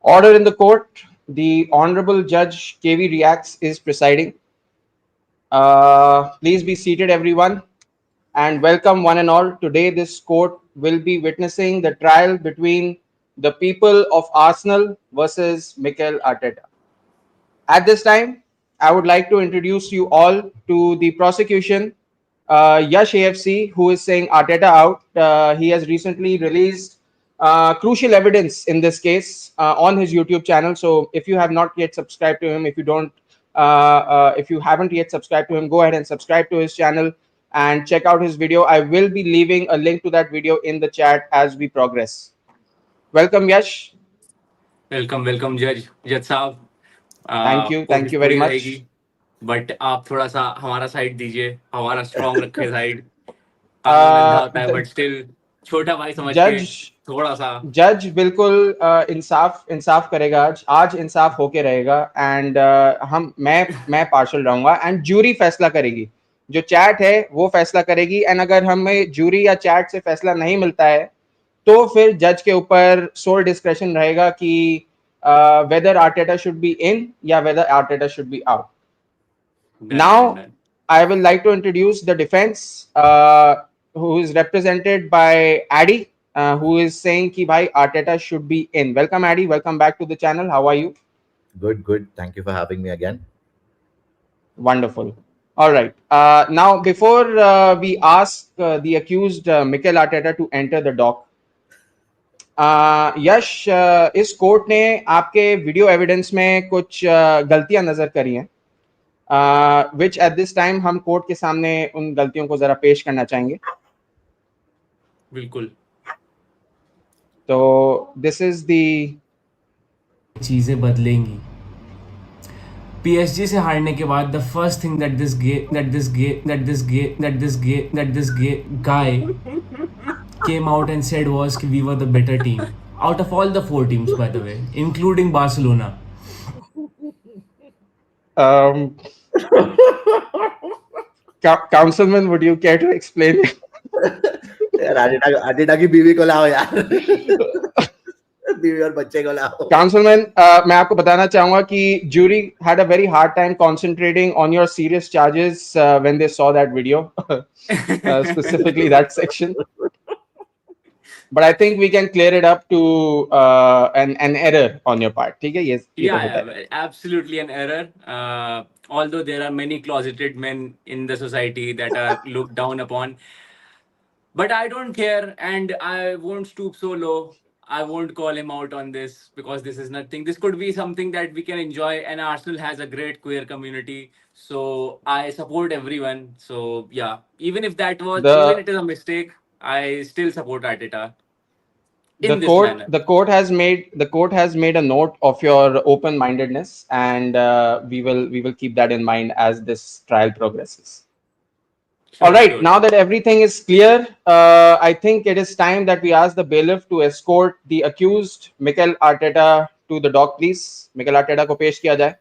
Order in the court. The Honorable Judge KV Reacts is presiding. Please be seated, everyone, and welcome one and all. Today, this court will be witnessing the trial between the people of Arsenal versus Mikel Arteta. At this time, I would like to introduce you all to the prosecution, Yash AFC, who is saying Arteta out. He has recently released crucial evidence in this case on his YouTube channel. So if you have not yet subscribed to him, if you haven't yet subscribed to him, go ahead and subscribe to his channel and check out his video. I will be leaving a link to that video in the chat as we progress. Welcome, Yash. Welcome जज साहब। Thank कोशिश you very पूरी रहेगी, much. But आप थोड़ा सा हमारा side दीजिए, हमारा स्ट्रॉन्ग रखे साइड। कानून अंधा होता है बट स्टिल छोटा भाई समझ के थोड़ा सा। जज बिल्कुल इंसाफ करेगा, आज इंसाफ होके रहेगा। एंड मैं पार्शल रहूंगा एंड जूरी फैसला करेगी। जो चैट है वो फैसला करेगी। एंड अगर हमें जूरी या चैट से फैसला नहीं मिलता है तो फिर जज के ऊपर सोल डिस्क्रेशन रहेगा कि whether Arteta should be in या whether Arteta should be out. Now I will like to introduce the defence, who is represented by Addy, who is saying ki bhai Arteta should be in. Welcome Addy, welcome back to the channel. How are you? Good. Thank you for having me again. Wonderful. All right. Now, before we ask the accused Mikel Arteta to enter the dock, यश, इस court ने आपके video evidence में कुछ गलतियां नजर करी हैं, which at this time हम कोर्ट के सामने उन गलतियों को जरा पेश करना चाहेंगे। बिल्कुल। तो दिस इज दी चीजें बदलेंगी। PSG से हारने के बाद the first thing that this guy came out and said was we were the better team out of all the 4 teams, by the way, including Barcelona. Councilman, would you care to explain? Arteta की बीवी को लाओ यार। बीवी और बच्चे को लाओ। Councilman, मैं आपको बताना चाहूंगा कि jury had a very hard time concentrating on your serious charges when they saw that video, specifically that section. But I think we can clear it up to an error on your part. ठीक है? Yes. Yeah, absolutely an error. Although there are many closeted men in the society that are looked down upon, but I don't care, and I won't stoop so low. I won't call him out on this because this is nothing. This could be something that we can enjoy, and Arsenal has a great queer community, so I support everyone. So yeah, even if even it is a mistake, I still support Arteta. The court has made a note of your open-mindedness, and we will keep that in mind as this trial progresses. All right, now that everything is clear, I think it is time that we ask the bailiff to escort the accused Mikel Arteta to the dock, please. Mikel Arteta को पेश किया जाए।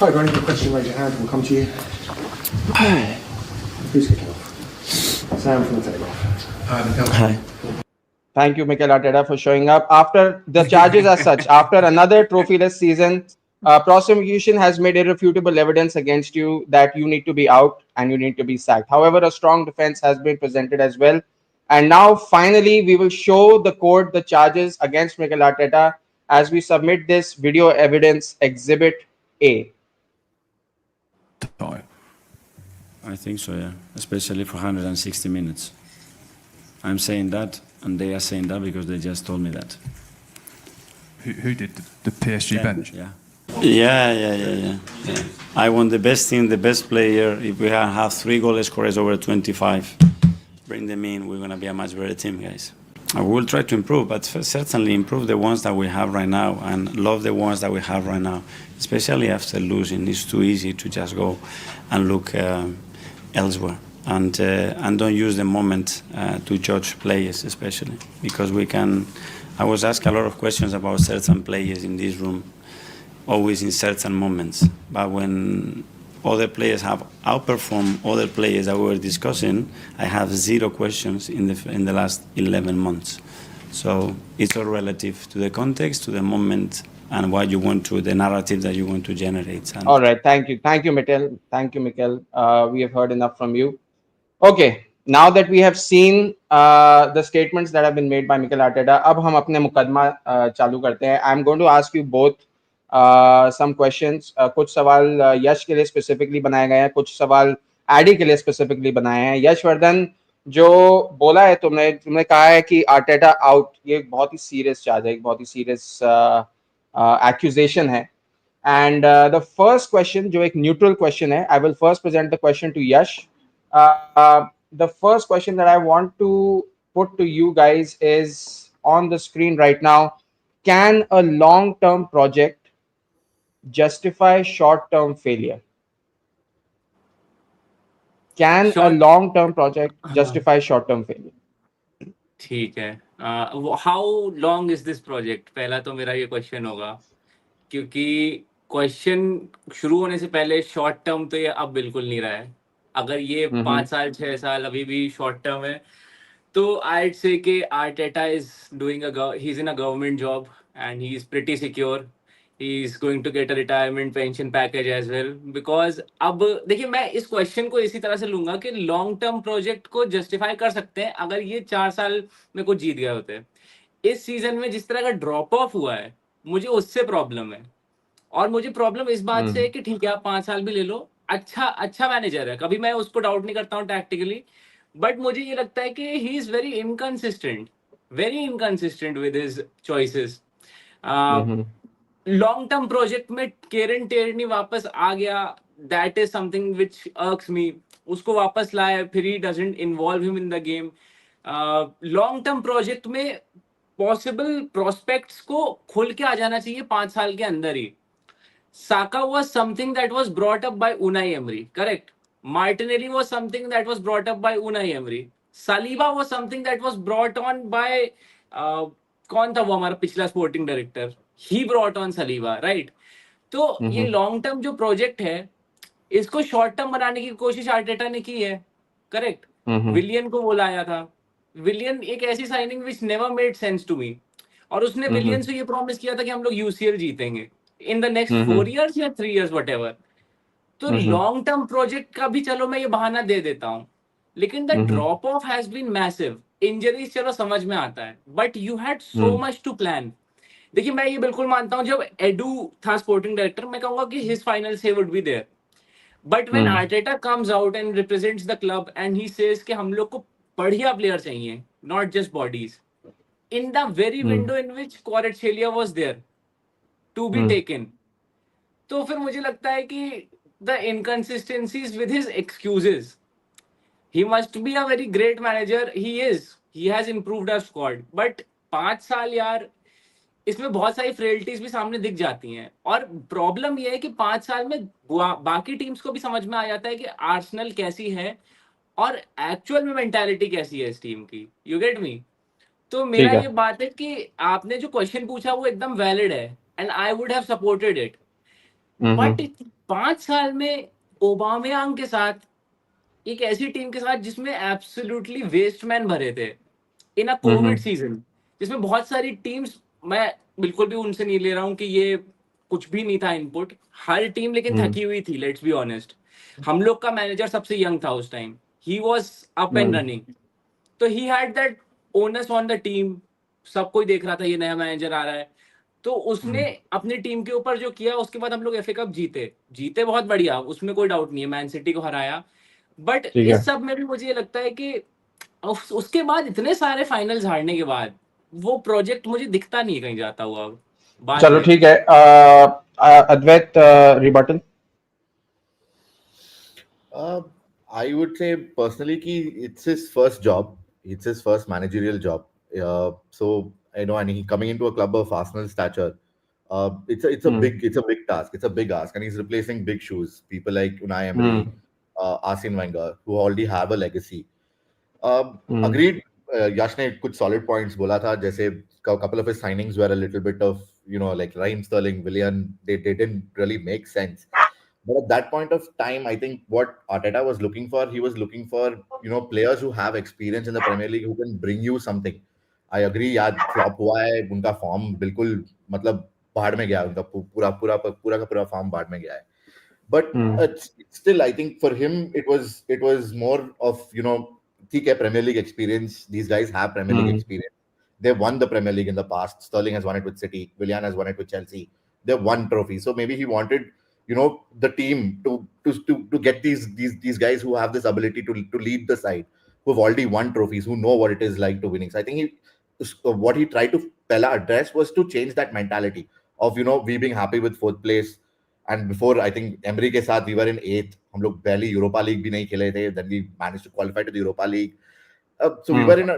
Hi, do any question, raise your hand, we'll come to you. Who's kicking off? Sam from the Telegraph. Hi. Thank you, Mikel Arteta, for showing up. After the charges as such, after another trophyless season, prosecution has made irrefutable evidence against you that you need to be out and you need to be sacked. However, a strong defense has been presented as well. And now, finally, we will show the court the charges against Mikel Arteta as we submit this video evidence Exhibit A. I think so, yeah. Especially for 160 minutes. I'm saying that, and they are saying that because they just told me that. Who did the PSG bench? Yeah. I want the best team, the best player. If we have 3 goal scorers over 25, bring them in. We're going to be a much better team, guys. We will try to improve, but certainly improve the ones that we have right now and love the ones that we have right now, especially after losing. It's too easy to just go and look elsewhere. and don't use the moment to judge players, especially because we can. I was asked a lot of questions about certain players in this room, always in certain moments. But when other players have outperformed other players that we were discussing, I have zero questions in the last 11 months. So it's all relative to the context, to the moment, and what you want to, the narrative that you want to generate. And All right. Thank you, Mikel. Thank you, Mikel. We have heard enough from you. Okay. Now that we have seen the statements that have been made by Mikel Arteta, अब हम अपने मुकदमा चालू करते हैं. I'm going to ask you both some questions. कुछ सवाल यश के लिए स्पेसिफिकली बनाए गए हैं, कुछ सवाल एडी के लिए स्पेसिफिकली बनाए हैं. यशवर्धन, जो बोला है तुमने तुमने कहा है कि आर्टेटा आउट, ये एक बहुत ही सीरियस चार्ज है, एक बहुत ही सीरियस एक्यूजेशन है. And the first question, जो एक neutral question है, I will first present the question to Yash. The first question that I want to put to you guys is on the screen right now. Can a long-term project justify short-term failure? Can a Short. long-term project justify short-term failure? ठीक है. How long is this project, पहला तो मेरा ये question होगा, क्योंकि question शुरू होने से पहले शॉर्ट टर्म तो ये अब बिल्कुल नहीं रहा है. अगर ये 5 साल 6 साल अभी भी शॉर्ट टर्म है, तो I'd say कि Arteta is he's in a government job and he's pretty secure. He's going to get a retirement pension package as well. Because अब देखिए, मैं इस क्वेश्चन को इसी तरह से लूंगा कि लॉन्ग टर्म प्रोजेक्ट को जस्टिफाई कर सकते हैं अगर ये 4 साल में कुछ जीत गए होते हैं. इस सीजन में जिस तरह का ड्रॉप ऑफ हुआ है, मुझे उससे प्रॉब्लम है. और मुझे प्रॉब्लम इस बात से है कि ठीक है, आप 5 साल भी ले लो, अच्छा मैनेजर है, कभी मैं उसको डाउट नहीं करता हूँ टैक्टिकली, बट मुझे ये लगता है कि ही is very inconsistent with his choices. Long term project में केरन टेरनी वापस आ गया, दैट इज समथिंग विच अर्क्स मी. उसको वापस लाया, फिर he doesn't involve him in the game. Long term project में पॉसिबल प्रोस्पेक्ट्स को खुल के आ जाना चाहिए 5 साल के अंदर ही. Saka was something that was brought up by Unai Emery, correct? Martinelli was something that was brought up by Unai Emery. Saliba was something that was brought on by कौन था वो हमारा पिछला sporting director, he brought on Saliba, right? तो ये long term जो project है, इसको शॉर्ट टर्म बनाने की कोशिश आर्टेटा ने की है, करेक्ट? विलियन को बुलाया था. विलियन एक ऐसी signing which never made sense to me, और उसने विलियन से ये प्रॉमिस किया था कि हम लोग यूसीएल जीतेंगे in the next 4 years या 3 years whatever. तो लॉन्ग टर्म प्रोजेक्ट का भी चलो मैं ये बहाना दे देता हूँ, लेकिन the drop off has been massive. Injuries चलो समझ में आता है, but you had so much to plan. देखिए, मैं ये बिल्कुल मानता हूँ, जब एडू था स्पोर्टिंग डायरेक्टर, मैं कहूंगा कि his final say would be there. But when Arteta comes out and represents the club and he says कि हम लोग को बढ़िया प्लेयर चाहिए, not just bodies, in the very window in which Kvaratskhelia was there to be taken, तो फिर मुझे लगता है कि the inconsistencies with his excuses, he must be a very great manager. He has improved our squad, but 5 साल यार, इसमें बहुत सारी फ्रेलिटीज भी सामने दिख जाती हैं. और प्रॉब्लम ये है कि 5 साल में बाकी टीम्स को भी समझ में आ जाता है कि आर्सेनल कैसी है और एक्चुअल में मेंटालिटी कैसी है इस टीम की. You get me? तो मेरा ये बात है कि आपने जो क्वेश्चन पूछा वो एकदम वैलिड है and I would have supported it. But 5 साल में ओबामेयांग के साथ, एक ऐसी टीम के साथ जिसमें एब्सोल्युटली वेस्ट मैन भरे थे इन अ कोविड सीजन, जिसमें बहुत सारी टीम्स, मैं बिल्कुल भी उनसे नहीं ले रहा हूं कि ये कुछ भी नहीं था इनपुट, हर टीम लेकिन थकी हुई थी. लेट्स बी ऑनेस्ट, हम लोग का मैनेजर सबसे यंग था उस time, he was up and running, तो he had that onus on the team. सब कोई देख रहा था ये नया मैनेजर आ रहा है, तो उसने अपनी टीम के ऊपर जो किया, उसके बाद हम लोग एफए कप जीते बहुत बढ़िया, उसमें कोई डाउट नहीं है, मैन सिटी को हराया. बट इस सब में भी मुझे ये लगता है कि उसके बाद इतने सारे फाइनल्स हारने के बाद वो प्रोजेक्ट मुझे दिखता नहीं है कहीं जाता हुआ. चलो ठीक है, अद्वैत, rebuttal. I would say personally कि it's his first job, it's his first managerial job. So I know, and he coming into a club of Arsenal stature, it's a big task, it's a big ask, and he's replacing big shoes. People like Unai Emery, Arsene Wenger, who already have a legacy. Hmm. Agreed. Yash ने कुछ solid points बोला था. जैसे couple of his signings were a little bit of, like Raheem Sterling, Willian. They didn't really make sense. But at that point of time, I think what Arteta was looking for, he was looking for, players who have experience in the Premier League who can bring you something. I agree, यार flop हुआ है, उनका form बिल्कुल मतलब बाहर में गया, उनका पूरा पूरा पूरा का पूरा form बाहर में गया है. But Hmm. still, I think for him, it was more of, ठीक है, Premier League experience. These guys have Premier League Hmm. experience. They've won the Premier League in the past. Sterling has won it with City. Willian has won it with Chelsea. They've won trophies. So maybe he wanted, the team to get these guys who have this ability to lead the side, who've already won trophies, who know what it is like to winning. So I think what he tried to Pella address was to change that mentality of, we being happy with fourth place. And before, I think Emery के साथ we were in eighth. हम लोग barely Europa League भी नहीं खेले थे. Then we managed to qualify to the Europa League. So we Hmm. were in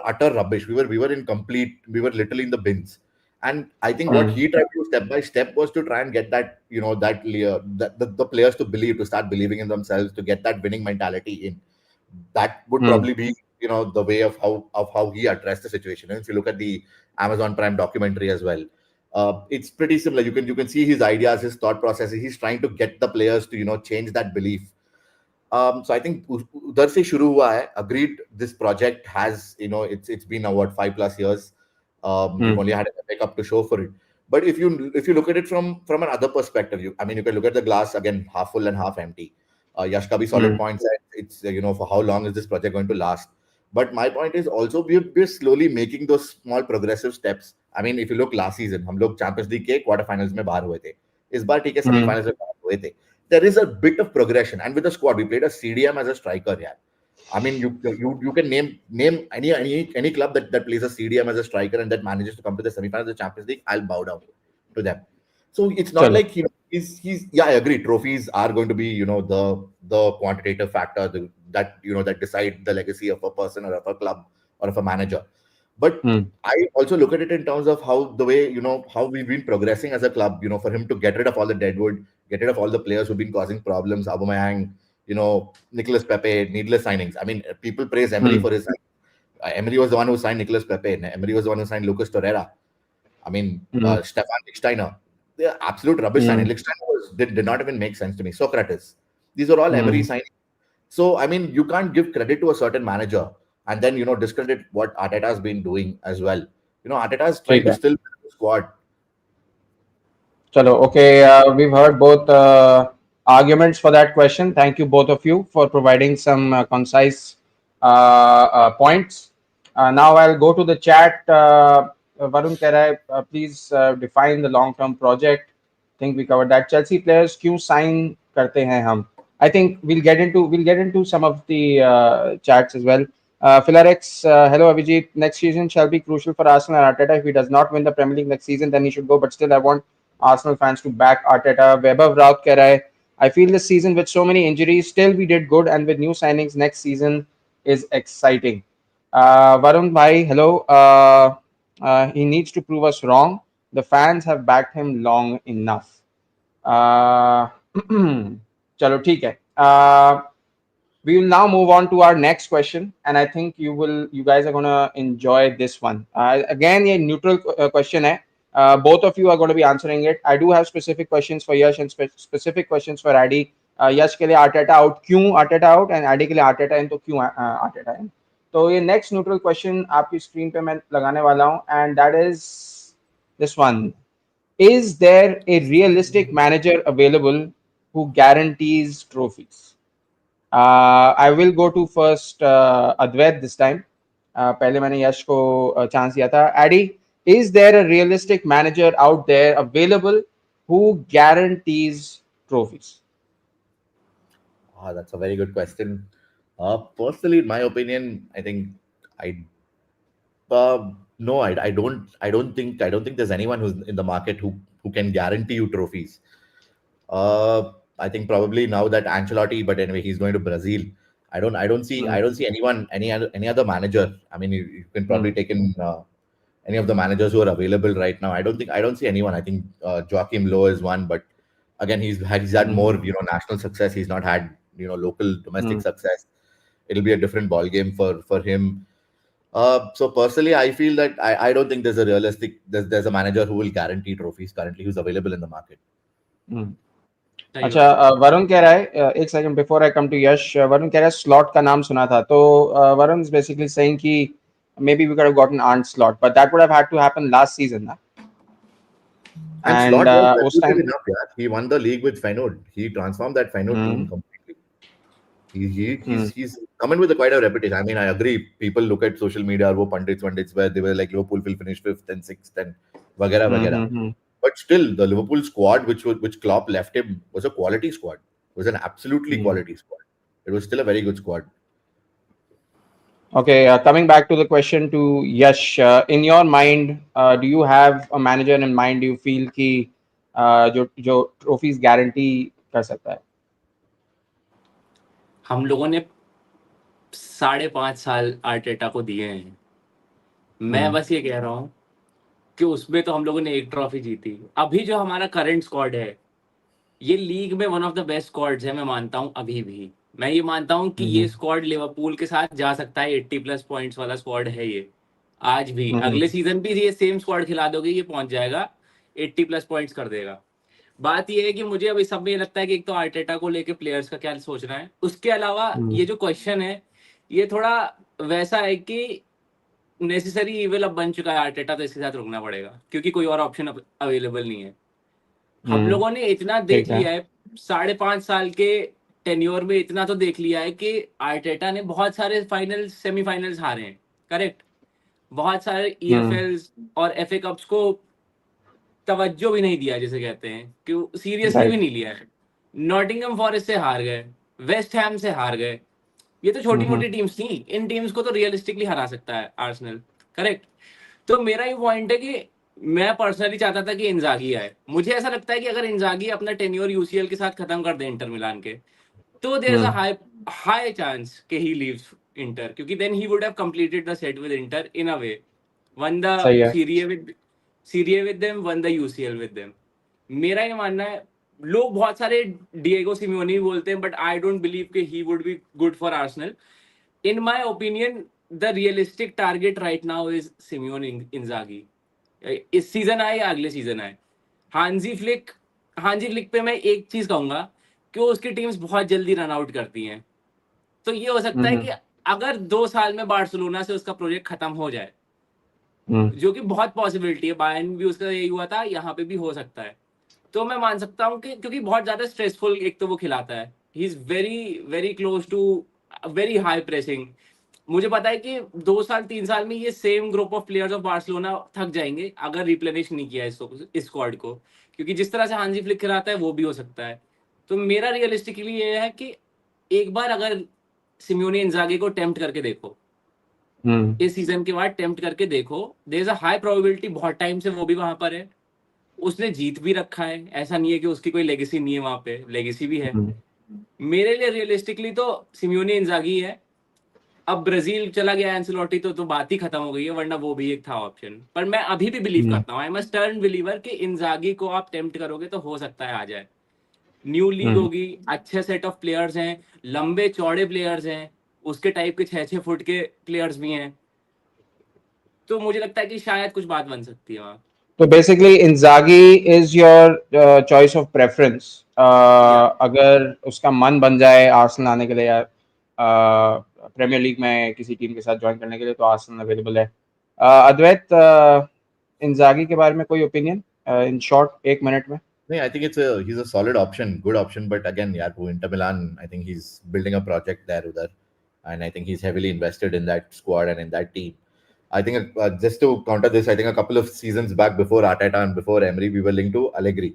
utter rubbish. We were in complete. We were literally in the bins. And I think what Hmm. he tried to do step by step was to try and get that, the players to believe, to start believing in themselves, to get that winning mentality in. That would Hmm. probably be, the way of how he addressed the situation. And if you look at the Amazon Prime documentary as well, it's pretty similar. You can see his ideas, his thought processes. He's trying to get the players to, change that belief. So I think उधर से शुरू हुआ है. Agreed, this project has, it's been now what 5+ years. We've Hmm. only had a backup to show for it. But if you look at it from another perspective, you can look at the glass again, half full and half empty. Yash ka bhi solid Hmm. points that it's, for how long is this project going to last? But my point is also we're slowly making those small progressive steps. I mean, if you look last season, हम लोग Champions League के quarter finals में बाहर हुए थे. इस बार ठीक है Hmm. semi-finals में बाहर हुए थे. There is a bit of progression, and with the squad, we played a CDM as a striker. Yeah, I mean, you can name any club that plays a CDM as a striker and that manages to come to the semi-finals of the Champions League. I'll bow down to them. So it's not चलो. like he's yeah, I agree. Trophies are going to be the quantitative factor that decide the legacy of a person or of a club or of a manager. But Hmm. I also look at it in terms of how the way how we've been progressing as a club. For him to get rid of all the deadwood, get rid of all the players who've been causing problems. Aubameyang, Nicholas Pepe, needless signings. I mean, people praise Emery Hmm. for his. Emery was the one who signed Nicholas Pepe. Emery was the one who signed Lucas Torreira. I mean, Hmm. Stefan Lichtsteiner. They're absolute rubbish Hmm. signing. Lichtsteiner did not even make sense to me. Socrates. These are all Emery Hmm. signings. So, I mean, you can't give credit to a certain manager and then, discredit what Arteta has been doing as well. Arteta is trying ठीक to है. still build the squad. Chalo, okay, we've heard both arguments for that question. Thank you, both of you, for providing some concise points. Now I'll go to the chat. Varun Kerai, please define the long-term project. I think we covered that. Chelsea players क्यों sign करते हैं हम? I think we'll get into some of the chats as well. Philarex, hello Abhijit. Next season shall be crucial for Arsenal and Arteta. If he does not win the Premier League next season, then he should go. But still, I want Arsenal fans to back Arteta. Vaibhav Raut कह रहा है, I feel this season with so many injuries, still we did good, and with new signings next season is exciting. Varun Bhai, hello. He needs to prove us wrong. The fans have backed him long enough. चलो ठीक है. We will now move on to our next question, and I think you guys are gonna enjoy this one. Again, a neutral question है. Both of you are going to be answering it. I do have specific questions for Yash and specific questions for Addy. Yash के लिए Arteta out क्यों Arteta out and Addy के लिए Arteta in तो क्यों Arteta in. तो ये next neutral question आपकी screen पे मैं लगाने वाला हूँ, and that is this one. Is there a realistic manager available who guarantees trophies? I will go to first Advait this time. पहले मैंने यश को चांस दिया था. Addy, is there a realistic manager out there available who guarantees trophies? That's a very good question. Personally, in my opinion, I think I no, I don't think there's anyone who's in the market who can guarantee you trophies. I think probably now that Ancelotti, but anyway, he's going to Brazil. I don't see anyone, any other manager. I mean, you can probably Hmm. take in any of the managers who are available right now. I don't see anyone. I think Joachim Low is one, but again, he's had Hmm. more national success. He's not had local domestic Hmm. success, it'll be a different ball game for him. So personally, I feel that I don't think there's a manager who will guarantee trophies currently who's available in the market. Hmm. सही अच्छा, बात है। वरुण कह रहा है, एक second before I come to Yash, Varun कह रहा है स्लॉट का नाम सुना था, तो वरुण इज बेसिकली सेइंग कि maybe we could have gotten Arndt slot, but that would have had to happen last season, na? And And Slot was उस valuable time, enough, yeah. He won the league with Feyenoord. He transformed that Feyenoord team hmm, completely. He's hmm, he's coming with quite a reputation. I mean, I agree. People look at social media, wo pundits, where they were like Liverpool will finish fifth and sixth and vagera hmm, vagera. hmm, hmm. But still, the Liverpool squad, which Klopp left him, was a quality squad. It was an absolutely Hmm. quality squad. It was still a very good squad. Okay, coming back to the question to Yash, in your mind, do you have a manager in mind? Do you feel कि जो trophies guarantee कर सकता है? हम लोगों ने 5.5 साल Arteta को दिए हैं। मैं Hmm. बस ये कह रहा हूँ कि उसमें तो हम लोगों ने एक ट्रॉफी जीती। अभी जो हमारा करंट स्क्वाड है, ये लीग में one of the best squads है, मैं मानता हूँ। अभी भी मैं ये मानता हूँ कि ये Hmm. स्क्वाड लिवरपूल के साथ जा सकता है। 80+ पॉइंट्स वाला स्क्वाड है ये। आज भी Hmm. अगले सीजन भी ये सेम स्क्वाड खिला दोगे, ये पहुंच जाएगा, 80+ पॉइंट्स कर देगा। बात ये है कि मुझे अभी सब में ये लगता है कि एक तो आर्टेटा को लेके प्लेयर्स का क्या सोचना है, उसके अलावा Hmm. ये जो क्वेश्चन है ये थोड़ा वैसा है कि नेसेसरी इविल अब बन चुका है आर्टेटा, तो इसके साथ रुकना पड़ेगा क्योंकि कोई और ऑप्शन अवेलेबल नहीं है। हम Hmm. लोगों ने इतना देख ठीक है. लिया है 5.5 साल के टेन्योर में, इतना तो देख लिया है कि आर्टेटा ने बहुत सारे फाइनल्स सेमीफाइनल्स हारे हैं, करेक्ट। बहुत सारे Hmm. ईएफएल्स और एफए कप्स को तवज्जो भी नहीं दिया, जिसे कहते हैं कि सीरियसली भी Right. नहीं लिया है। नॉटिंघम फॉरेस्ट से हार गए, वेस्ट हैम से हार गए, ये तो छोटी Hmm. मोटी टीम्स थी। इन टीम्स को तो रियलिस्टिकली हरा सकता है आर्सेनल, करेक्ट। तो मेरा ये पॉइंट है कि मैं पर्सनली चाहता था कि इंजागी आए। मुझे ऐसा लगता है कि अगर इंजागी अपना टेन्योर यूसीएल के साथ खत्म कर दे इंटर मिलान के, तो there is a Hmm. High chance कि ही लीव्स इंटर, क्योंकि then he would have completed the set with Inter in a way, one the सही है. Serie A with them, one the UCL with them. मेरा ये मानना है, लोग बहुत सारे डिएगो सिमियोनी बोलते हैं, बट आई डोंट बिलीव कि he would be good for Arsenal. In my opinion the realistic target right now is Simeone Inzaghi. इस सीजन आए या अगले सीजन आए। हांजी फ्लिक पे मैं एक चीज कहूंगा कि उसकी टीम्स बहुत जल्दी रन आउट करती हैं। तो ये हो सकता है Hmm. कि अगर 2 साल में बार्सिलोना से उसका प्रोजेक्ट खत्म हो जाए, Hmm. जो कि बहुत पॉसिबिलिटी है, बायर्न भी उसका यही हुआ था, यहाँ पे भी हो सकता है। तो मैं मान सकता हूँ कि क्योंकि बहुत ज्यादा स्ट्रेसफुल एक तो वो खिलाता है, he is very very close to very high pressing. मुझे पता है कि 2 साल 3 साल में ये same group of players of Barcelona थक जाएंगे अगर रिप्लेनिश नहीं किया इस स्क्वाड को, क्योंकि जिस तरह से हांजी फ्लिक खिलाता है वो भी हो सकता है। तो मेरा रियलिस्टिकली ये है कि एक बार अगर सिम्योनी इंजागी को टेम्प्ट करके देखो, Hmm. इस सीजन के बाद टेम्प्ट करके देखो, there is a high probability, बहुत टाइम से वो भी वहां पर है, उसने जीत भी रखा है। ऐसा नहीं है कि उसकी कोई लेगेसी नहीं है, वहां पे लेगेसी भी है। Hmm. मेरे लिए रियलिस्टिकली तो सिम्योनी इंजागी है। अब ब्राजील चला गया एंसेलोटी, तो बात ही खत्म हो गई है, वरना वो भी एक था ऑप्शन। पर मैं अभी भी बिलीव Hmm. करता हूँ, I am a stern believer कि इंजागी को आप टेम्प्ट करोगे तो हो सकता है आ जाए। New league Hmm. होगी, अच्छे सेट ऑफ प्लेयर्स हैं, लंबे चौड़े प्लेयर्स हैं, उसके टाइप के 6-6 फुट के प्लेयर्स भी हैं। तो मुझे लगता है कि शायद कुछ बात बन सकती है वहाँ। तो basically इंजागी is your choice of preference, या अगर उसका मन बन जाए आर्सेनल आने के लिए या प्रीमियर लीग में किसी टीम के साथ ज्वाइन करने के लिए, तो आर्सेनल अवेलेबल है. अद्वैत, इंजागी के बारे में कोई ओपिनियन इन शॉर्ट 1 मिनट में? No, I think he's a solid option, good option. But again, yeah, to Inter Milan, I think he's building a project there, Udhar, and I think he's heavily invested in that squad and in that team. I think just to counter this, I think a couple of seasons back, before Arteta and before Emery, we were linked to Allegri,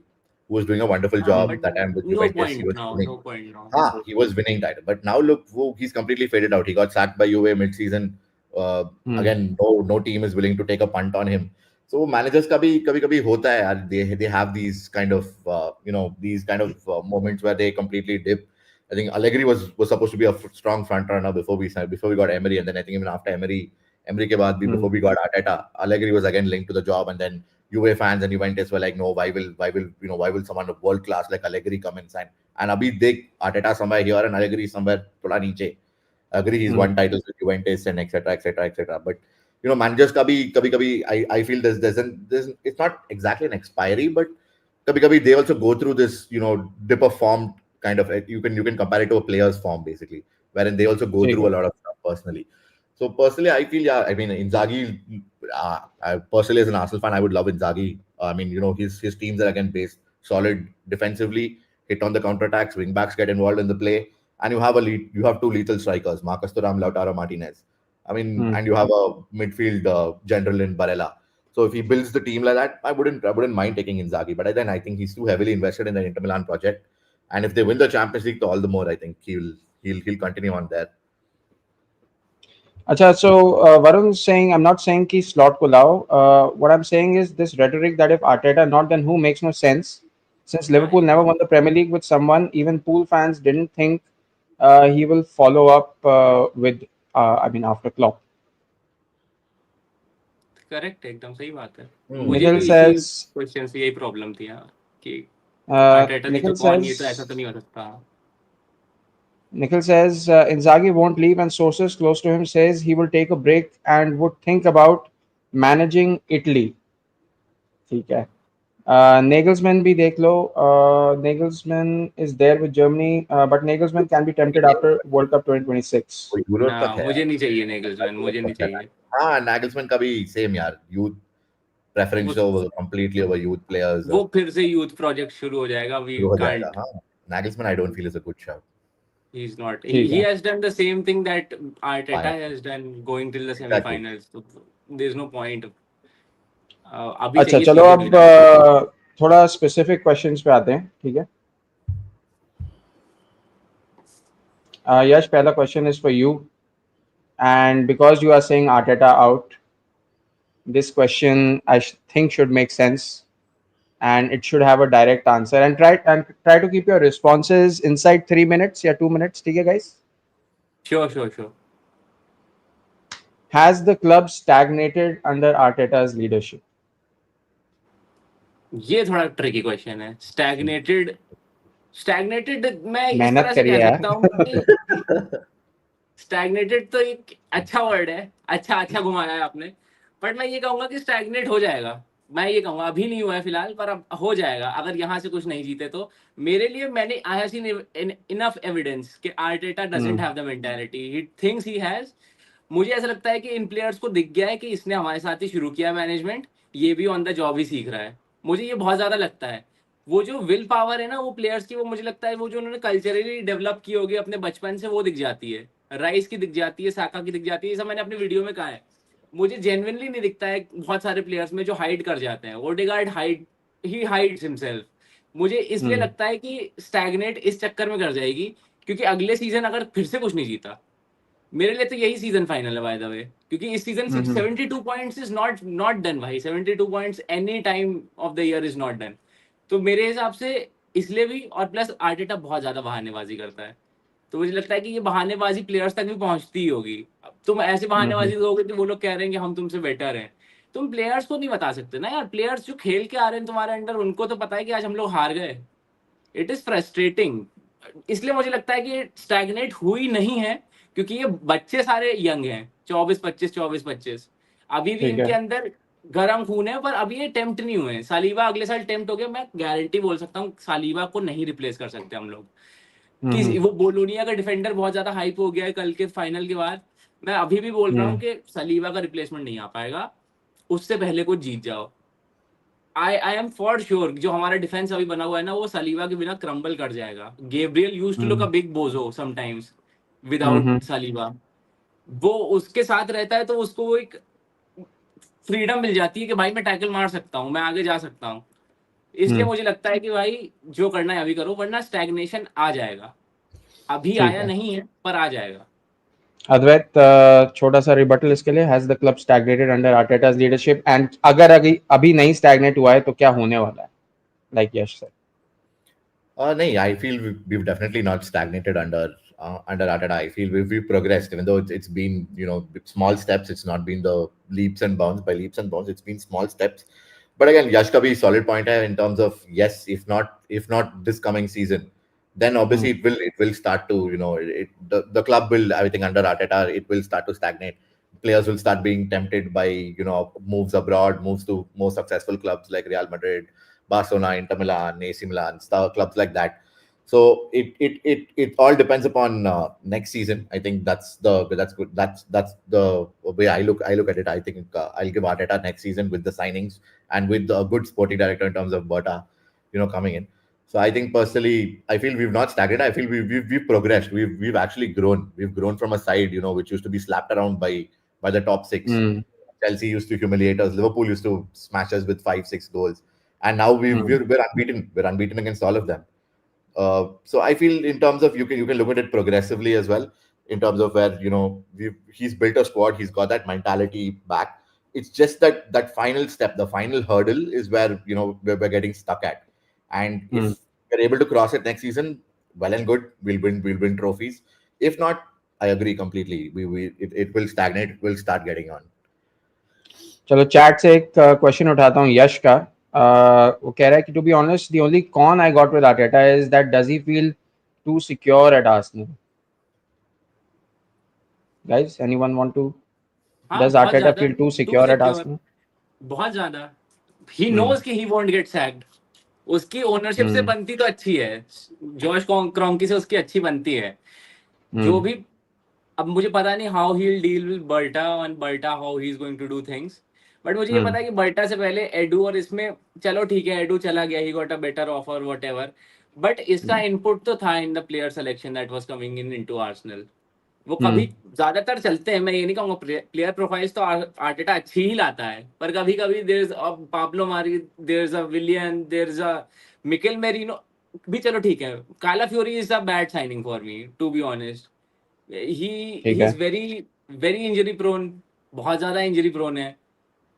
who was doing a wonderful हाँ, job but that time with no Juventus. He point was now, winning. No point now. He was winning title. But now look, he's completely faded out. He got sacked by Juve mid-season. Uh, Hmm. Again, no team is willing to take a punt on him. So managers का भी कभी होता है यार, they have these kind of moments where they completely dip. I think Allegri was supposed to be a strong front runner before we got Emery, and then I think even after Emery के बाद भी, Hmm. before we got Arteta, Allegri was again linked to the job, and then Juve fans and Juventus were like, no, why will someone of world class like Allegri come and sign? And abhi dekh Arteta somewhere here and Allegri somewhere thoda niche. Agree, he's won titles with Juventus and etc. etc. etc. But managers kabhi I feel there's it's not exactly an expiry, but kabhi they also go through this dip of form kind of. You can compare it to a player's form basically, wherein they also go ठीक through a है. lot of stuff personally. So personally, I feel I mean Inzaghi. I personally as an Arsenal fan, I would love Inzaghi. I mean his teams are again based solid defensively, hit on the counter attacks, wing backs get involved in the play, and you have two lethal strikers, Marcus Thuram, Lautaro Martinez. I mean, and you have a midfield general in Barella. So if he builds the team like that, I wouldn't mind taking Inzaghi. But then I think he's too heavily invested in the Inter Milan project. And if they win the Champions League, all the more I think he'll continue on there. Acha, so Varun's saying, I'm not saying कि slot को लाओ. What I'm saying is this rhetoric that if Arteta not, then who, makes no sense. Since Liverpool never won the Premier League with someone, even pool fans didn't think he will follow up with, I mean, after Klopp. Correct, एकदम सही बात है. मुझे Nikhil भी इसी says, question से यही problem थी यार कि आर्टेटा ने Nikhil जब कौन ये तो ऐसा says, तो नहीं हो सकता. Inzaghi won't leave, and sources close to him says he will take a break and would think about managing Italy. ठीक है. Nagelsmann भी देख लो. Nagelsmann is there with Germany, but Nagelsmann can be tempted after World Cup 2026. वो euro ना, तक है मुझे नहीं चाहिए नेगल्समैन, मुझे नहीं चाहिए. हाँ Nagelsmann का भी same यार, youth preference over completely over youth players वो फिर से यूथ प्रोजेक्ट शुरू हो जाएगा. वी शुरू हो जाएगा. कांट. हाँ Nagelsmann I don't feel is a good shout. He's not. ठीक He है. has done the same thing that Arteta Fine. has done, going till the Exactly. semi-finals. So there's no point. अभी अच्छा, चाहिए चलो season अब थोड़ा specific questions पे आते हैं. ठीक है. Yash, पहला question is for you, and because you are saying Arteta out, this question I think should make sense, and it should have a direct answer. And try to keep your responses inside 3 minutes या 2 minutes. ठीक है, guys? Sure. Has the club stagnated under Arteta's leadership? ये थोड़ा tricky question है. Stagnated मैं इस मेहनत तरह से करिए कह यार. सकता हूँ कि स्टैग्नेटेड तो एक अच्छा वर्ड है. अच्छा घुमाया है आपने. बट मैं ये कहूंगा कि स्टैग्नेट हो जाएगा. मैं ये कहूंगा अभी नहीं हुआ है फिलहाल, पर अब हो जाएगा अगर यहाँ से कुछ नहीं जीते तो. मेरे लिए I have seen enough evidence कि Arteta doesn't have the mentality he thinks he has. मुझे ऐसा लगता है कि इन प्लेयर्स को दिख गया है कि इसने हमारे साथ ही शुरू किया मैनेजमेंट, ये भी ऑन द जॉब ही सीख रहा है. मुझे ये बहुत ज्यादा लगता है. वो जो विल पावर है ना वो प्लेयर्स की, वो मुझे लगता है वो जो उन्होंने कल्चरली डेवलप की होगी अपने बचपन से, वो दिख जाती है. राइस की दिख जाती है, साका की दिख जाती है. ये सब मैंने अपनी वीडियो में कहा है. मुझे जेन्युइनली नहीं दिखता है बहुत सारे प्लेयर्स में जो हाइड कर जाते हैं. ओडेगार्ड ही हाइड्स हिमसेल्फ. मुझे इसलिए लगता है कि स्टैग्नेट इस चक्कर में कर जाएगी क्योंकि अगले सीजन अगर फिर से कुछ नहीं जीता, मेरे लिए तो यही सीजन फाइनल है बाय द वे. क्योंकि इस season 72 points is not done भाई. 72 points any time of the year is not done. तो मेरे हिसाब से इसलिए भी, और प्लस आर्टेटा बहुत ज्यादा बहानेबाजी करता है. तो मुझे लगता है कि ये बहानेबाजी प्लेयर्स तक भी पहुंचती ही होगी. अब तुम ऐसे बहानेबाजी दोगे तो वो लोग कह रहे हैं कि हम तुमसे बेटर हैं. तुम प्लेयर्स को नहीं बता सकते ना यार. प्लेयर्स जो खेल के आ रहे हैं तुम्हारे अंडर, उनको तो पता है कि आज हम लोग हार गए. It is frustrating. इसलिए मुझे लगता है कि स्टैग्नेट हुई नहीं है क्योंकि ये बच्चे सारे यंग हैं. 24-25 अभी भी इनके अंदर गरम खून है, पर अभी ये टेम्प्ट नहीं हुए. सालीबा अगले साल टेम्प्ट हो गया. मैं गारंटी बोल सकता हूँ सालीबा को नहीं रिप्लेस कर सकते हम लोग. कि वो बोलोनिया का डिफेंडर बहुत ज्यादा हाइप हो गया है कल के फाइनल के बाद. मैं अभी भी बोल रहा हूँ कि सालीबा का रिप्लेसमेंट नहीं आ पाएगा. उससे पहले कुछ जीत जाओ. आई एम फॉर श्योर जो हमारा डिफेंस अभी बना हुआ है ना, वो सालीबा के बिना क्रम्बल कर जाएगा. Gabriel used to look a big bozo sometimes without Saliba. वो उसके साथ रहता है तो उसको वो एक फ्रीडम मिल जाती है कि भाई मैं टैकल मार सकता हूँ, मैं आगे जा सकता हूँ. इसलिए मुझे लगता है कि भाई जो करना है अभी करो, वरना स्टैग्नेशन आ जाएगा. अभी आया नहीं है पर आ जाएगा. अद्वैत, छोटा सा रिबटल इसके लिए. Has the club stagnated under Arteta's leadership, and अगर अभी नहीं स्टैग्नेट हुआ है तो क्या होने वाला है, like Yash sir? No, I feel we've definitely not stagnated under Arteta. I feel we've progressed, even though it's been small steps. It's not been the leaps and bounds. By leaps and bounds, it's been small steps. But again, Yash ka bhi solid point hai in terms of, yes, if not this coming season, then obviously it will start to, the club will, I think, under Arteta, it will start to stagnate. Players will start being tempted by, moves abroad, moves to more successful clubs like Real Madrid, Barcelona, Inter Milan, AC Milan, star clubs like that. So it all depends upon next season. I think that's good. That's the way I look at it. I think I'll give Arteta next season with the signings and with a good sporting director in terms of Berta, coming in. So I think personally, I feel we've not stagnated. I feel we've progressed. We've actually grown. We've grown from a side, which used to be slapped around by the top six. Mm. Chelsea used to humiliate us. Liverpool used to smash us with 5-6 goals, and now we're unbeaten. We're unbeaten against all of them. So I feel in terms of, you can look at it progressively as well, in terms of where, he's built a squad, he's got that mentality back. It's just that final step, the final hurdle is where, we're getting stuck at. And if we're able to cross it next season, well and good, we'll win trophies. If not, I agree completely. It will stagnate. It will start getting on. चलो chat से एक question उठाता हूँ यश का. वो कह रहा है कि to be honest the only con I got with Arteta is that does he feel too secure at Arsenal. Guys anyone want to, does Arteta feel too secure at Arsenal? बहुत ज्यादा. ही नोज कि he won't get sacked. उसकी ownership से बनती तो अच्छी है, Josh क्रॉन्की से उसकी अच्छी बनती है. जो भी, अब मुझे पता नहीं how he will deal with Berta on Berta, how he is going to do things. But मुझे ये पता है कि बर्टा से पहले एडू, और इसमें चलो ठीक है एडू चला गया, he got a better offer whatever, but इसका इनपुट तो था in the player selection that was coming in into Arsenal. वो कभी ज्यादातर चलते हैं, मैं ये नहीं कहूंगा, प्लेयर प्रोफाइल्स तो आर्टेटा अच्छी ही लाता है, पर कभी कभी there is a Pablo Mari, there is a Willian, there is a Mikel Merino भी, चलो ठीक है. Calafiori is a bad signing for me to be honest. He is very very injury prone, बहुत ज्यादा injury prone है.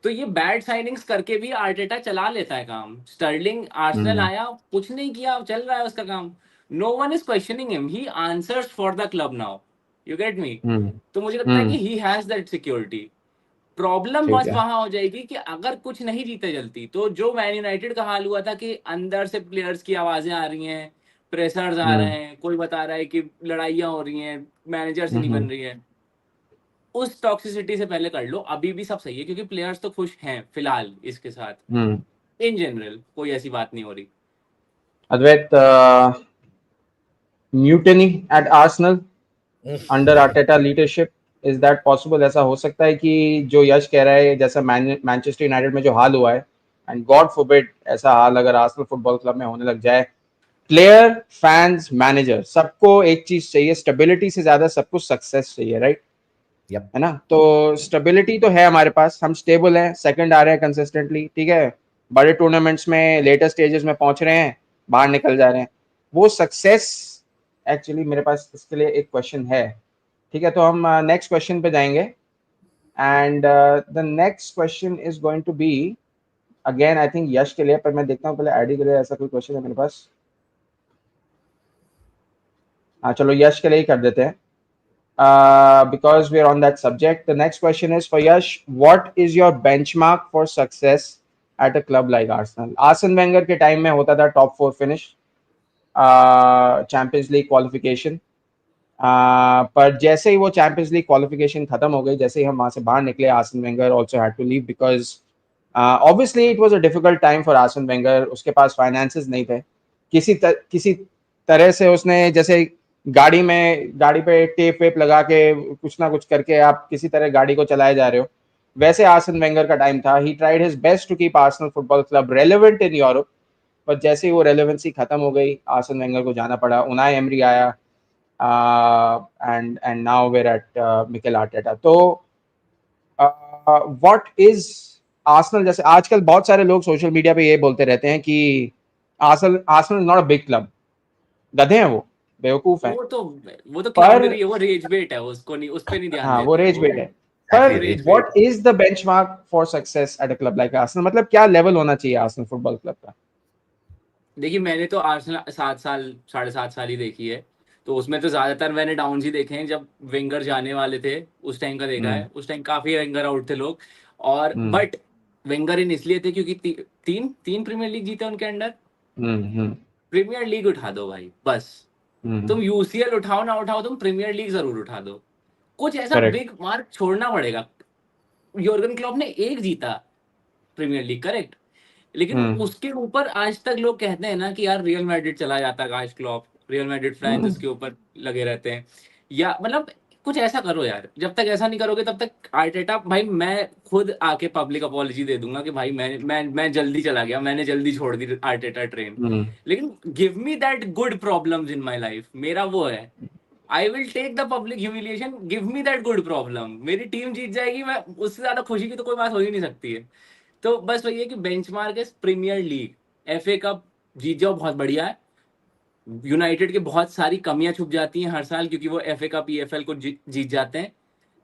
तो ये bad signings करके भी आर्टेटा चला लेता है काम. स्टर्लिंग आर्सेनल आया, कुछ नहीं किया, चल रहा है उसका काम. No one is questioning him, he answers for the club now. You get me? तो मुझे लगता है कि he has that security. Problem बस वहां हो जाएगी कि अगर कुछ नहीं जीते जल्दी, तो जो मैन यूनाइटेड का हाल हुआ था कि अंदर से प्लेयर्स की आवाजें आ रही हैं, प्रेशर्स आ रहे हैं, कोई बता रहा है कि लड़ाइयां हो रही हैं, मैनेजर से नहीं बन रही है. उस टॉक्सिसिटी से पहले कर लो. अभी भी सब सही है क्योंकि प्लेयर्स तो खुश हैं फिलहाल इसके साथ. इन जनरल कोई ऐसी बात नहीं हो रही. Advait, mutiny at Arsenal under Arteta leadership, is that possible? ऐसा हो सकता है कि जो यश कह रहा है, जैसा मैनचेस्टर यूनाइटेड में जो हाल हुआ है, एंड गॉड फॉरबिड ऐसा हाल अगर आर्सेनल फुटबॉल क्लब में होने लग जाए. प्लेयर, फैंस, मैनेजर, सबको एक चीज चाहिए, स्टेबिलिटी से ज्यादा सबको सक्सेस चाहिए, राइट? है ना? तो स्टेबिलिटी तो है हमारे पास, हम स्टेबल हैं, सेकंड आ रहे हैं कंसिस्टेंटली, ठीक है, बड़े टूर्नामेंट्स में लेटर स्टेजेस में पहुंच रहे हैं, बाहर निकल जा रहे हैं. वो सक्सेस एक्चुअली मेरे पास इसके लिए एक क्वेश्चन है. ठीक है, तो हम नेक्स्ट क्वेश्चन पे जाएंगे. And the next question is going to be again I think Yash के लिए, पर मैं देखता हूँ पहले आईडी के लिए ऐसा कोई क्वेश्चन है मेरे पास. हाँ चलो यश के लिए ही कर देते हैं. Because we are on that subject, the next question is for Yash. What is your benchmark for success at a club like Arsenal? Arsene Wenger के टाइम में होता था top 4 finish, champions league qualification. पर जैसे ही वो champions league qualification खत्म हो गई, जैसे ही हम वहां से बाहर निकले, Arsene Wenger also had to leave because obviously it was a difficult time for Arsene Wenger. उसके पास फाइनेंसेस नहीं थे. किसी तरह से उसने, जैसे गाड़ी पे टेप वेप लगा के कुछ ना कुछ करके आप किसी तरह गाड़ी को चलाए जा रहे हो, वैसे आर्सेन वेंगर का टाइम था. He tried his best to keep Arsenal football club relevant in Europe, पर जैसे ही वो रेलेवेंसी खत्म हो गई, आर्सेन वेंगर को जाना पड़ा, उनाई एमरी आया, and now we're at Mikel Arteta. तो व्हाट इज आर्सेनल? जैसे आजकल बहुत सारे लोग सोशल मीडिया पे ये बोलते रहते हैं कि Arsenal is not a big club. गधे हैं वो, बेवकूफ है. वो तो क्लाउडरी है, वो रेज बेट है, उसको नहीं, उस पे नहीं ध्यान हाँ, देते. वो रेज बेट है. पर what is the benchmark for success at a club like Arsenal? मतलब क्या लेवल होना चाहिए आर्सेनल फुटबॉल क्लब का? देखिए, मैंने तो आर्सेनल 7 साल ही देखी है, तो उसमें तो ज्यादातर मैंने डाउन ही देखे हैं. जब वेंगर जाने वाले थे उस टाइम का देखा है, उस टाइम काफी वेंगर आउट थे लोग. और बट वेंगर इन इसलिए थे क्योंकि तीन प्रीमियर लीग जीते उनके अंडर. प्रीमियर लीग उठा दो भाई, बस तुम यूसीएल उठाओ ना उठाओ, तुम प्रीमियर लीग जरूर उठा दो, कुछ ऐसा Correct. बिग मार्क छोड़ना पड़ेगा। योर्गन क्लॉप ने एक जीता प्रीमियर लीग, करेक्ट, लेकिन उसके ऊपर आज तक लोग कहते हैं ना कि यार रियल मैड्रिड चला जाता काश क्लॉप, रियल मैड्रिड फैंस उसके ऊपर लगे रहते हैं। या मतलब कुछ ऐसा करो यार, जब तक ऐसा नहीं करोगे तब तक आर्टेटा भाई, मैं खुद आके पब्लिक अपॉलॉजी दे दूंगा कि भाई मैं जल्दी चला गया, मैंने जल्दी छोड़ दी आर्टेटा ट्रेन, लेकिन give me that good problems in my life, मेरा वो है। I will take the public humiliation, give me that good problem. मेरी टीम जीत जाएगी, मैं उससे ज्यादा खुशी की तो कोई बात हो ही नहीं सकती है। तो बस वही है कि बेंचमार्क है प्रीमियर लीग, एफए कप जीत जाओ बहुत बढ़िया है। यूनाइटेड के बहुत सारी कमियां छुप जाती हैं हर साल, क्योंकि वो एफए कप ईएफएल को जीत जाते हैं,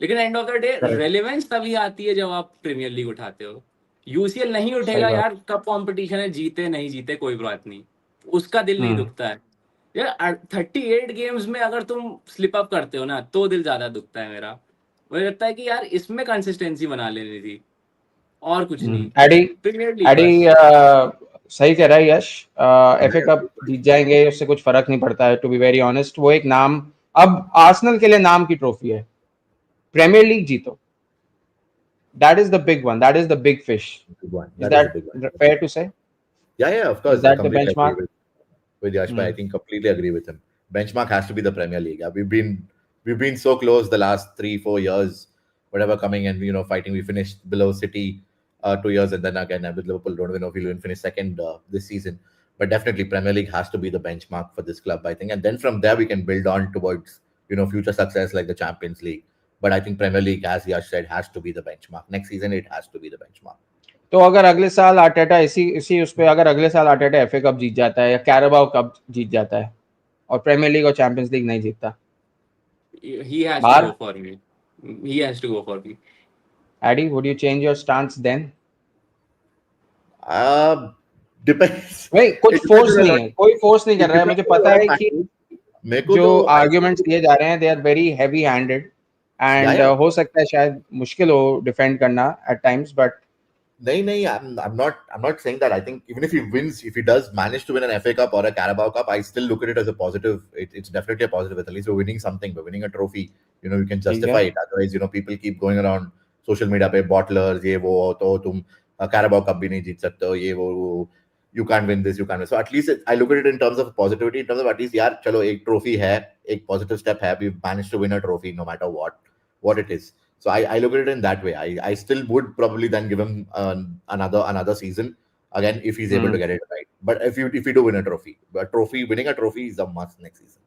लेकिन end of the day relevance तभी आती है जब आप प्रीमियर लीग उठाते हो। यूसीएल नहीं उठेगा यार, कप कंपटीशन है, जीते नहीं जीते कोई बात नहीं, उसका दिल नहीं दुखता है यार। 38 गेम्स में अगर तुम स्लिप अप करते हो ना, तो दिल ज्यादा दुखता है मेरा। मुझे लगता है कि यार इसमें कंसिस्टेंसी बना लेनी थी, और कुछ नहीं। एडी प्रीमियर लीग एडी बस। सही कह रहा है यश। एफए कप जीत जाएंगे उससे कुछ फर्क नहीं पड़ता है, टू बी वेरी ऑनेस्ट। वो एक नाम, अब आर्सेनल के लिए नाम की ट्रॉफी है। प्रीमियर लीग जीतो, that is the big one, that is the big fish. Big one. Is That is the that big one. fair to say? Yeah, of Is course. I that the completely agree benchmark? with Yash. I think completely agree with him. Benchmark has to be the Premier League. We've been so close the last 3-4 years, whatever coming and fighting. We finished below City 2 years, and then again with Liverpool. Don't even know if we'll even finish second this season. But definitely Premier League has to be the benchmark for this club, I think. And then from there we can build on towards future success like the Champions League. But I think Premier League, as Yash said, has to be the benchmark. Next season it has to be the benchmark. तो अगर अगले साल Arteta इसी इसी उस पे, अगर अगले साल आर्टेटा एफए कप जीत जाता है या कैराबाओ कप जीत जाता है और प्रीमियर लीग और चैंपियंस लीग नहीं जीतता, he has to बाहर? go for me. He has to go for me. Eddie, would you change your stance then? Depends. भाई कुछ It फोर्स depends a नहीं lot. है, कोई फोर्स नहीं कर रहा है। मुझे पता है कि मेरे को जो तो आर्ग्यूमेंट्स दिए जा रहे हैं they are very heavy handed, and yeah. हो सकता है शायद मुश्किल हो डिफेंड करना एट टाइम्स, बट नहीं, I'm not saying that. I think even if he wins, if he does manage to win an FA Cup or a Carabao Cup, I still look at it as a positive. It's definitely a positive. At least we're winning something. We're winning a trophy. You can justify it. Otherwise, people keep going around social media पे bottlers ये वो, तो तुम Carabao Cup भी नहीं जीत सकते हो, ये वो, you can't win this, you can't win. So at least I look at it in terms of positivity, in terms of at least यार चलो एक trophy है, एक positive step है, we've managed to win a trophy no matter what it is. So I look at it in that way. I still would probably then give him another season again if he's able to get it right. But if you do win a trophy, winning a trophy is a must next season.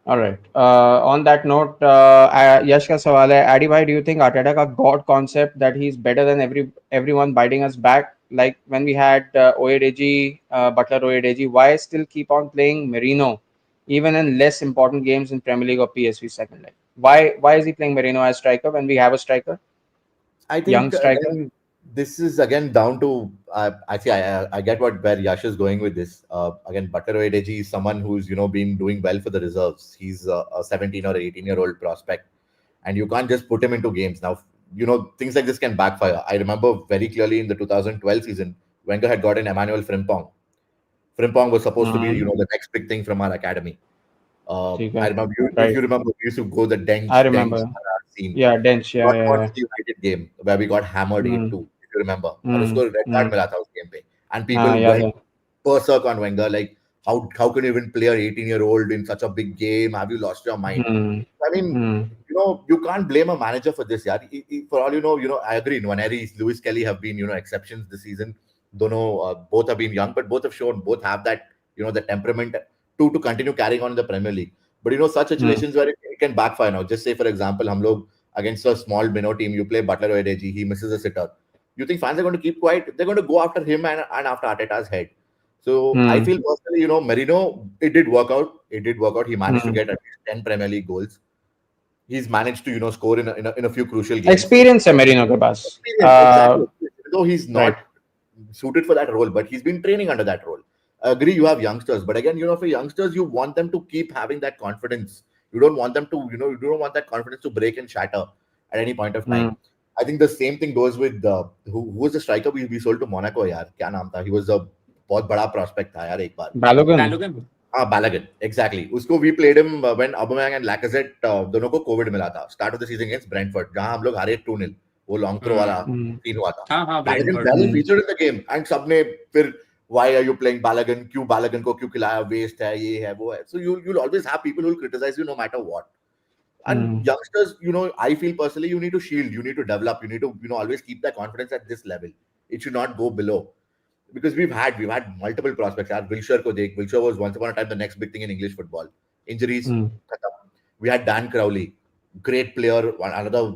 All right. On that note, यश का सवाल है, AD भाई, do you think Arteta का God concept that he's better than everyone biting us back, like when we had Oyedeji, Butler Oyedeji, why still keep on playing Merino even in less important games in Premier League or PSV second leg? Why is he playing Merino as striker when we have a striker? I think Young striker. again, this is again down to actually I get where Yash is going with this. Again, Butler Oyedeji is someone who's been doing well for the reserves. He's a 17 or 18-year-old prospect, and you can't just put him into games now. Things like this can backfire. I remember very clearly in the 2012 season, Wenger had gotten Emmanuel Frimpong. Frimpong was supposed to be the next big thing from our academy. I remember if you remember, we used to go the Dench. I remember. Scene. Yeah, Dench. Got Yeah. the United game where we got hammered 8-2. If you remember, और उसको red card मिला था उस game पे, and people went berserk on Wenger, like how can you even play an 18-year-old in such a big game? Have you lost your mind? I mean, you can't blame a manager for this. Yeah, for all I agree. Nwaneri, Lewis Kelly have been exceptions this season. Both have been young, but both have shown, both have that the temperament to continue carrying on in the Premier League. But such situations where it can backfire now. Just say for example, हम लोग against a small minnow team, you play Butler Oyedeji, he misses a sitter. You think fans are going to keep quiet? They're going to go after him and after Arteta's head. So I feel personally, Merino, it did work out. He managed to get at least 10 Premier League goals. He's managed to score in a few crucial games. Experience है Merino के पास. Exactly. Though he's not suited for that role, but he's been training under that role. I agree, you have youngsters, but again, for youngsters, you want them to keep having that confidence. You don't want them to, you don't want that confidence to break and shatter at any point of time. I think the same thing goes with who was the striker we sold to Monaco, yaar. Kya naam tha? He was a बहुत बड़ा prospect था यार एक बार. Balogun. Balogun, exactly. उसको we played him when Aubameyang and Lacazette दोनों को Covid मिला था. Start of the season against Brentford, जहां हम लोग हारे 2-0. वो लॉन्ग थ्रो वाला सीन हुआ था. हाँ हाँ Balogun ब्रेंटफोर्ड barely में featured in the game and सबने फिर why are you playing Balogun? क्यों Balogun को क्यों खिलाया? Waste है, ये है, वो है. So you'll always have people who will criticize you no matter what. And youngsters, I feel personally you need to shield, you need to develop, you need to always keep that confidence at this level. It should not go below. Because we've had multiple prospects. Yaar, Wilshere ko dekh. Wilshere was once upon a time the next big thing in English football. Injuries, khatam. We had Dan Crowley, great player, another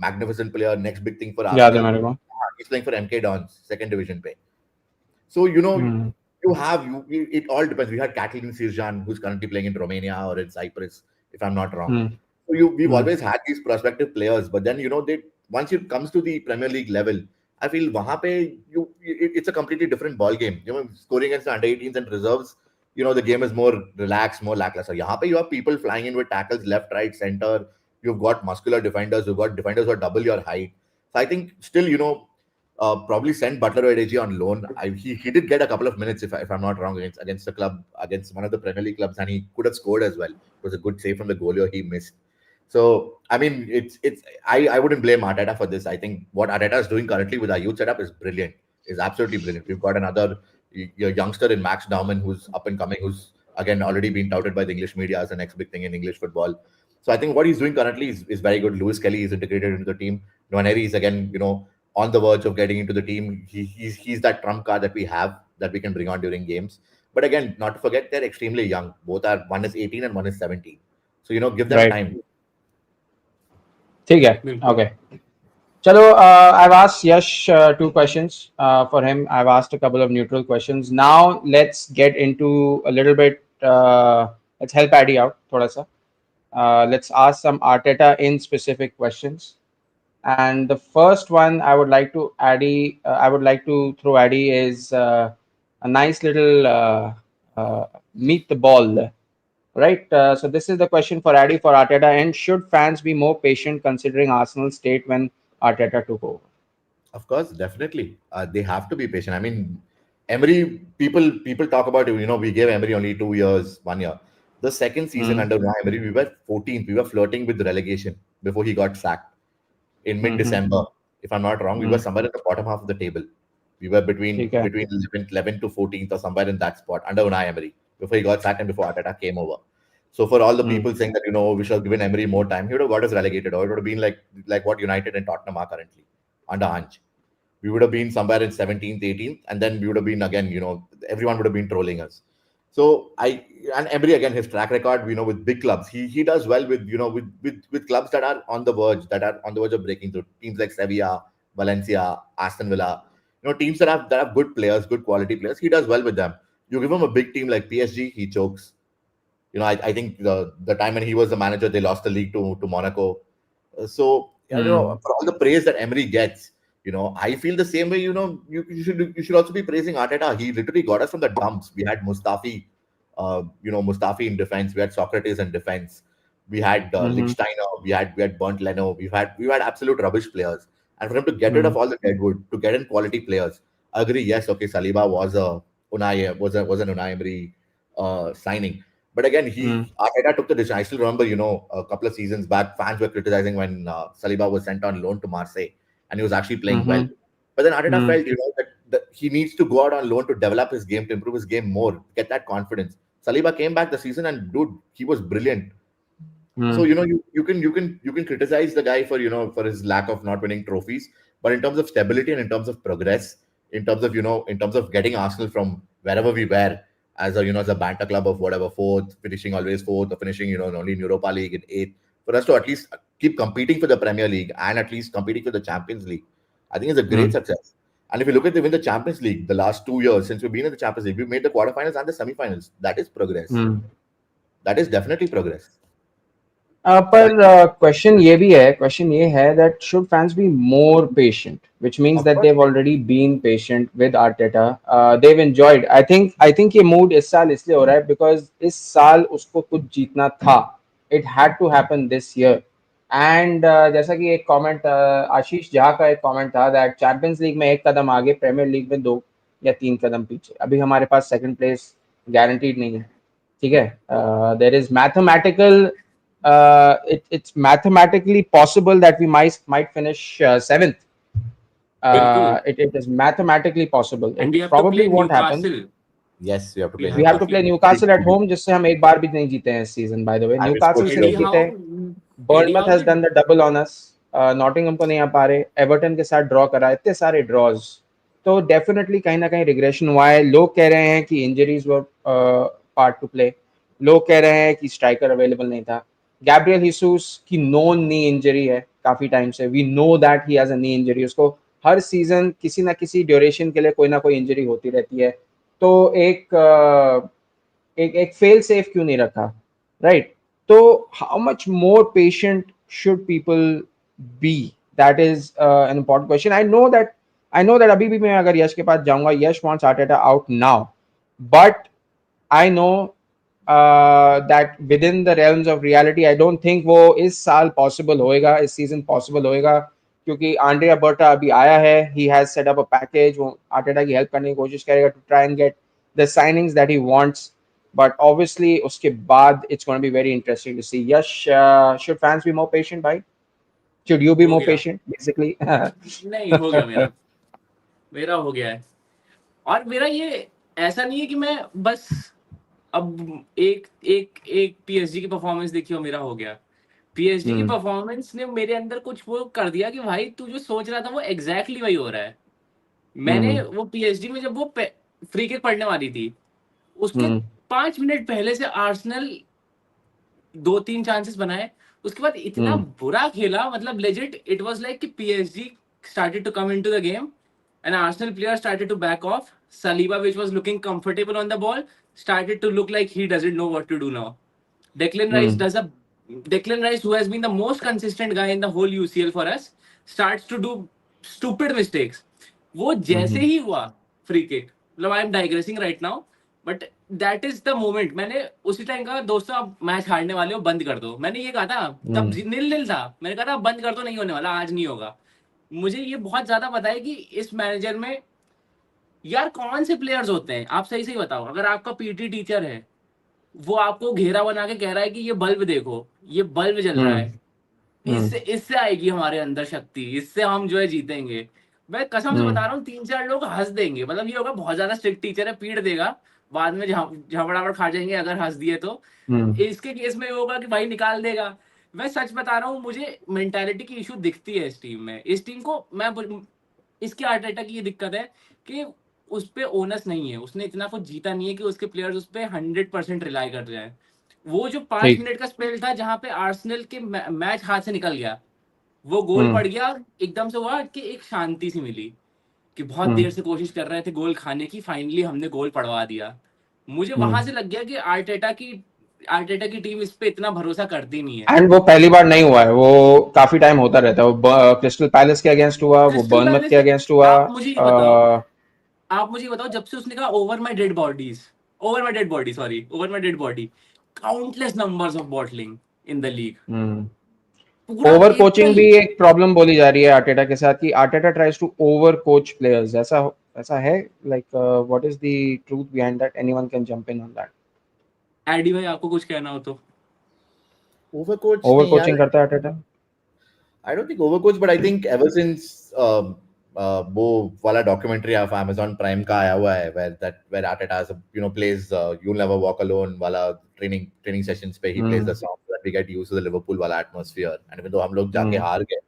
magnificent player, next big thing for याद है Arsenal. मेरे को. He's playing for MK Dons, second division pay. So it all depends. We had Catalin Sirjan, who's currently playing in Romania or in Cyprus, if I'm not wrong. So we've always had these prospective players, but then once it comes to the Premier League level, I feel wahan pe it's a completely different ball game. Scoring against the under 18s and reserves, the game is more relaxed, more lackluster. Yahan pe you have people flying in with tackles left, right, center. You've got muscular defenders. You've got defenders who are double your height. So I think still, probably send Butler or AG on loan. He did get a couple of minutes, if I'm not wrong, against the club, against one of the Premier League clubs, and he could have scored as well. It was a good save from the goalie, or he missed. So I mean, I wouldn't blame Arteta for this. I think what Arteta is doing currently with our youth setup is brilliant. Is absolutely brilliant. We've got another youngster in Max Dauman who's up and coming, who's again already been touted by the English media as the next big thing in English football. So I think what he's doing currently is very good. Lewis Kelly is integrated into the team. Nwaneri is again, on the verge of getting into the team. He's that trump card that we have that we can bring on during games. But again, not to forget, they're extremely young. One is 18 and one is 17. So give them time. ठीक है. Okay. Chalo, I've asked Yash 2 questions for him. I've asked a couple of neutral questions. Now let's get into a little bit. Let's help Addy out, thoda sa. Let's ask some Arteta in specific questions. And the first one I would like to throw Addy is a nice little meet the ball. Right. So this is the question for Addy for Arteta. And should fans be more patient considering Arsenal's state when Arteta took over? Of course, definitely. They have to be patient. I mean, Emery, people talk about it. We gave Emery only 2 years, 1 year. The second season under Emery, we were 14th. We were flirting with relegation before he got sacked in mid-December. If I'm not wrong, we were somewhere at the bottom half of the table. We were between 11th to 14th or somewhere in that spot under Unai Emery before he got sacked and before Arteta came over. So for all the people saying that we should have given Emery more time, he would have got us relegated, or it would have been like what United and Tottenham are currently under Ange. We would have been somewhere in 17th, 18th, and then we would have been again. Everyone would have been trolling us. So and Emery again, his track record, with big clubs, he does well with with clubs that are on the verge of breaking through. Teams like Sevilla, Valencia, Aston Villa, teams that have good players, good quality players. He does well with them. You give him a big team like PSG, he chokes. I think the time when he was the manager, they lost the league to Monaco. So for all the praise that Emery gets, I feel the same way. You should also be praising Arteta. He literally got us from the dumps. We had Mustafi, Mustafi in defense. We had Socrates in defense. We had Lichtsteiner. We had Bernd Leno. We've had absolute rubbish players. And for him to get rid of all the deadwood, to get in quality players, I agree. Yes, okay, Saliba was an Unai Emery signing. But again, Arteta took the decision. I still remember, a couple of seasons back, fans were criticizing when Saliba was sent on loan to Marseille, and he was actually playing well. But then Arteta felt, that he needs to go out on loan to develop his game, to improve his game more, get that confidence. Saliba came back the season, and dude, he was brilliant. So you can criticize the guy for for his lack of not winning trophies, but in terms of stability and in terms of progress, in terms of getting Arsenal from wherever we were, as a banter club of whatever, finishing always fourth, or finishing only in Europa League in eighth, for us to at least keep competing for the Premier League and at least competing for the Champions League, I think it's a great success. And if you look at even the Champions League, the last 2 years since we've been in the Champions League, we've made the quarterfinals and the semi-finals. That is progress. That is definitely progress. पर question ये है that should fans be more patient, which means that they've already been patient with Arteta. They've enjoyed. I think ये mood इस साल इसलिए हो रहा है because इस साल उसको कुछ जीतना था. It had to happen this year. And जैसा कि एक कमेंट आशीष झा का एक कमेंट था that चैंपियंस लीग में एक कदम आगे, प्रीमियर लीग में 2 या 3 कदम पीछे. अभी हमारे पास सेकंड प्लेस गारंटीड नहीं है. ठीक है, there is mathematical, it's mathematically possible that we might finish seventh. बिल्कुल. It is mathematically possible. And It we have to probably play won't happen. Newcastle. Yes, we have to We play We have have to to Newcastle. play play. Newcastle at home, जिससे हम एक बार भी नहीं जीते हैं इस season. By the way, I will Newcastle push से your नहीं Eddie जीते. Howe. Eddie बर्नमथ Howe has ने. done the double on us. Nottingham को नहीं आ पा रहे, एवर्टन के साथ ड्रॉ करा, इतने सारे ड्रॉज, तो डेफिनेटली कहीं ना कहीं रिग्रेशन हुआ है. लोग कह रहे हैं कि injuries were part two play, लोग कह रहे हैं कि स्ट्राइकर अवेलेबल नहीं था. गैब्रियल हिसूस की नोन नी इंजरी है काफी टाइम से. We know that he has a knee injury. उसको हर सीजन किसी ना किसी ड्यूरेशन के लिए कोई ना कोई इंजरी होती रहती है. तो एक फेल सेफ क्यों नहीं रखा, राइट? तो how much more patient should people be, that is an important question. I know that अभी भी मैं अगर यश के पास जाऊंगा, Yash wants Arteta out now, but I know that within the realms of reality, I don't think वो इस साल possible होएगा, इस season possible होएगा, क्योंकि आंड्रिया बर्टा अभी आया है. He has set up a package. वो आर्टेटा की हेल्प करने की कोशिश करेगा to try and get the signings that he wants. But obviously उसके बाद it's going to be very interesting to see. Yash, should fans be more patient, भाई? Should you be हो more गया. patient, basically? नहीं, हो गया मेरा. मेरा हो गया है. और मेरा ये ऐसा नहीं है कि मैं बस अब एक एक एक पीएसजी की परफॉर्मेंस देखी हो मेरा हो गया. पीएसजी की परफॉर्मेंस ने मेरे अंदर कुछ वो कर दिया कि भाई तू जो सोच रहा था वो एग्जैक्टली वही हो रहा है. मैंने वो पीएसजी में जब वो फ्री किक पड़ने वाली थी, उसके 5 मिनट पहले से आर्सेनल 2-3 चांसेस बनाए. उसके बाद इतना बुरा खेला, मतलब लेजिट इट वाज लाइक कि PSG started to come into the game and Arsenal players started to back off. Saliba, which was looking comfortable on the ball, started to look like he doesn't know what to do now. Declan Rice does a Declan Rice, who has been the most consistent guy in the whole UCL for us, starts to do stupid mistakes. वो जैसे ही हुआ free kick, मतलब I am digressing right now, but that is the moment. मैंने उसी time कहा दोस्तों आप match हारने वाले हो, बंद कर दो. मैंने ये कहा था तब, 0-0 था, मैंने कहा था बंद कर दो, नहीं होने वाला, आज नहीं होगा. मुझे ये बहुत ज्यादा पता है कि इस मैनेजर में यार कौन से प्लेयर्स होते हैं. आप सही सही बताओ, अगर आपका पीटी टीचर है, वो आपको घेरा बना के कह रहा है कि ये बल्ब देखो, ये बल्ब जल रहा है, इससे इससे आएगी हमारे अंदर शक्ति, इससे हम जो है जीतेंगे. मैं कसम से बता रहा हूँ 3-4 लोग हंस देंगे. मतलब ये होगा बहुत ज्यादा स्ट्रिक्ट टीचर है, पीट देगा, बाद में झगड़ावड़ खा जाएंगे अगर हंस दिए तो. इसके केस में होगा कि भाई निकाल देगा. मैं सच बता रहा हूँ, मुझे मेंटालिटी की इशू दिखती है इस टीम में. इस टीम को मैं इसके आर्टेटा की ये दिक्कत है कि उस पे ओनस नहीं है. उसने इतना कुछ जीता नहीं है कि उसके प्लेयर्स उस पे 100% रिलाई कर रहे हैं. वो जो 5 मिनट का स्पेल था जहां पे आर्सेनल के मैच हाथ से निकल गया, वो गोल पड़ गया, एकदम से हुआ कि एक शांति सी मिली कि बहुत देर से कोशिश कर रहे थे गोल खाने की, फाइनली हमने गोल पड़वा दिया. मुझे वहां से लग गया कि आर्टेटा की टीम इस पे इतना भरोसा करती नहीं है. एंड वो पहली बार नहीं हुआ है, वो काफी टाइम होता रहता है. वो क्रिस्टल पैलेस के अगेंस्ट हुआ, वो क्रिस्टल बर्नमथ पैलेस के अगेंस्ट हुआ. आप मुझे ये बताओ जब से उसने कहा over my dead body, countless numbers of bottling in the league. पूरा ओवर कोचिंग अप्रैल. भी एक प्रॉब्लम बोली जा रही है आर्टेटा के साथ, कि Arteta tries to over coach players. ऐसा है, like what is the truth behind that? Anyone can jump in on that. Eddie भाई आपको कुछ कहना हो तो. Overcoach ओवर नहीं यार. कोचिंग करता है Arteta. I don't think overcoach, but I think ever since वो वाला documentary of Amazon Prime का आया हुआ है, where Arteta plays You'll Never Walk Alone वाला training sessions पे he plays the song so that we get used to the Liverpool वाला atmosphere, and even though हम लोग जाके हार गए.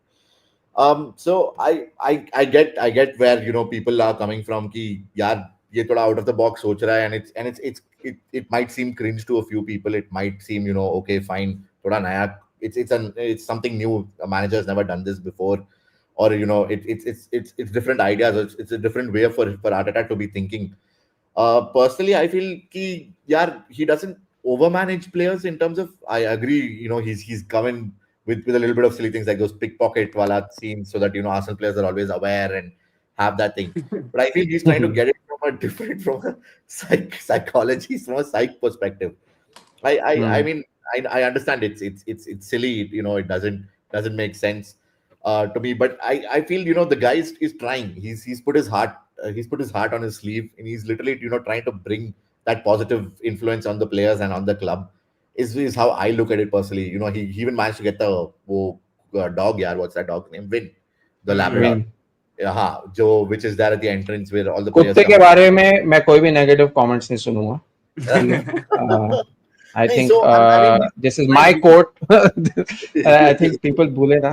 So I get where people are coming from कि यार ये थोड़ा out of the box सोच रहा है, and it might seem cringe to a few people. It might seem okay fine, थोड़ा नया, it's something new. A manager has never done this before, or it's different ideas. It's a different way for Arteta to be thinking. Personally, I feel कि यार he doesn't overmanage players in terms of. I agree. He's come in with a little bit of silly things like those pickpocket wala scenes, so that Arsenal players are always aware and have that thing. But I feel he's trying to get it from a psychology, from a psych perspective. I mean, I understand it's silly. It doesn't make sense to me. But I feel the guy is trying. He's put his heart on his sleeve, and he's literally trying to bring that positive influence on the players and on the club is how I look at it personally. You know, he even managed to get the dog, yeah, what's that dog name? Win, the Labrador. Win. Yeah, Joe, which is there at the entrance where all the players कुत्ते come के out. बारे में मैं कोई भी negative comments नहीं सुनूंगा. ठीक है. I Hey, think so I mean, this is my quote. I think people भूले ना.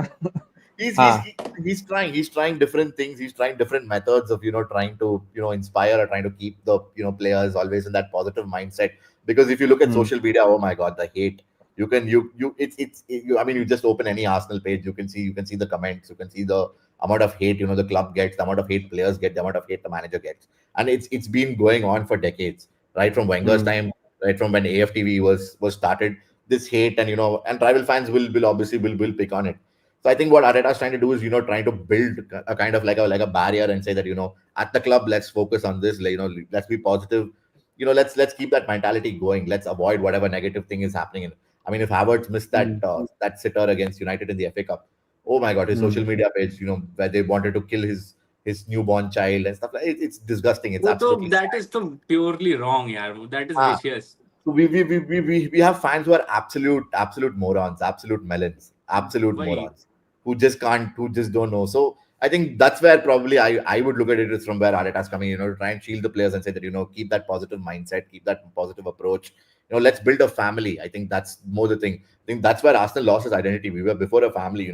he's he's हाँ. he- he's trying different things. He's trying different methods of trying to inspire or trying to keep the players always in that positive mindset. Because if you look at social media, oh my god, the hate. You can you it's you, I mean, you just open any Arsenal page, you can see the comments, you can see the amount of hate the club gets, the amount of hate players get, the amount of hate the manager gets, and it's been going on for decades, right from Wenger's time, right from when AFTV was started. This hate, and and rival fans will obviously will pick on it. So I think what Arteta is trying to do is, trying to build a kind of like a barrier and say that, at the club, let's focus on this. Let's be positive. Let's keep that mentality going. Let's avoid whatever negative thing is happening. I mean, if Havertz missed that sitter against United in the FA Cup, oh my God, his social media page, where they wanted to kill his newborn child and stuff like it's disgusting. It's वो तो absolutely that sad. is तो purely wrong यार. That is Ah, vicious. so we have fans who are absolute morons, absolute melons, absolute वही. morons who just can't, who just don't know. So I think that's where probably I would look at it is from where Arteta's coming, to try and shield the players and say that, keep that positive mindset, keep that positive approach. Let's build a family. I think that's more the thing. I think that's where Arsenal lost its identity. We were before a family,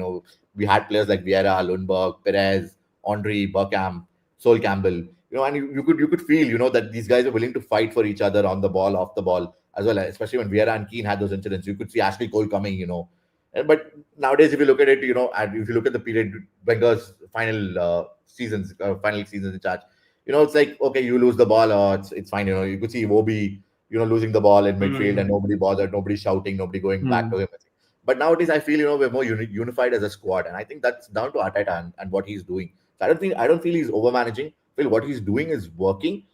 we had players like Vieira, Lundberg, Perez, Henry, Burkham, Sol Campbell, and you could feel, that these guys are willing to fight for each other on the ball, off the ball as well, especially when Vieira and Keane had those incidents. You could see Ashley Cole coming, But nowadays, if you look at it, and if you look at the period Wenger's final seasons in charge, it's like, okay, you lose the ball, it's fine. You could see Iwobi, losing the ball in midfield and nobody bothered, nobody shouting, nobody going back to him. But nowadays, I feel, we're more unified as a squad, and I think that's down to Arteta and what he's doing. So I don't feel he's over managing. I feel what he's doing is working.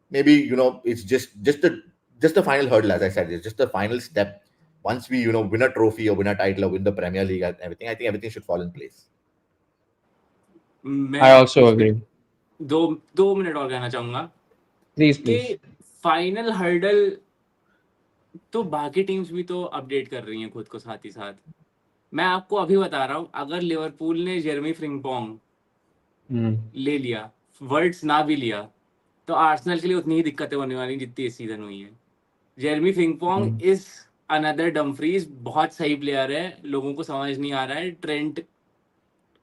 Maybe it's just the final hurdle, as I said, it's just the final step. Once we win a trophy or win a title or win the Premier League and everything, I think everything should fall in place. I also agree. दो minute और कहना चाहूंगा Please, कि please. Final hurdle तो बाकी teams भी तो update कर रही हैं खुद को साथ ही साथ. मैं आपको अभी बता रहा हूँ, अगर लिवरपूल ने जेरमी फ्रिंगपोंग ले लिया, वर्ड्स ना भी लिया, तो आर्सेनल के लिए उतनी ही दिक्कतें होने वाली जितनी इस सीजन हुई है. Jeremie Frimpong is another Dumfries. बहुत सही प्लेयर है, लोगों को समझ नहीं आ रहा है. ट्रेंट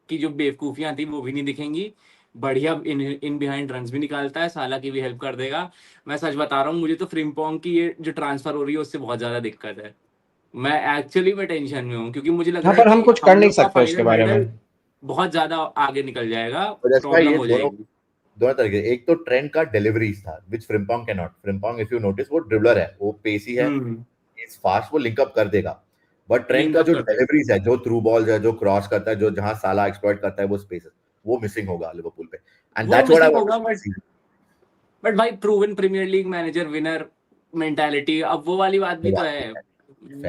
की जो बेवकूफियां थी वो भी नहीं दिखेंगी. बढ़िया इन बिहाइंड रन्स भी निकालता है, साला की भी हेल्प कर देगा. मैं सच बता रहा हूँ, मुझे तो फ्रिंगपोंग की ये जो ट्रांसफर हो रही है उससे बहुत ज्यादा दिक्कत है. मैं एक्चुअली में टेंशन में हूँ, क्योंकि मुझे लग हाँ, रहा है पर हम कि कुछ कर हम नहीं लोग का सकते उसके फाइनल बारे हर्डल में. बहुत ज्यादा आगे निकल जाएगा, But that's why प्रॉब्लम ये हो दोनों जाएगी. दोनों तरीके, एक तो ट्रेंड का डिलीवरीज था which Frimpong can not. Frimpong, if you notice, वो ड्रिबलर है, वो पेसी है, इज फास्ट, वो लिंक अप कर देगा. बट ट्रेंड लिंक का अप जो करते हैं. डिलीवरीज है, जो थ्रू बॉल्स है, जो क्रॉस करता है, जो जहां साला एक्सप्लॉइट करता है वो स्पेसेस, वो मिसिंग होगा लिवरपूल पे. एंड वो that's what I missing want होगा, टू सी. बट भाई proven Premier League manager, winner mentality, अब वो वाली बात भी तो है.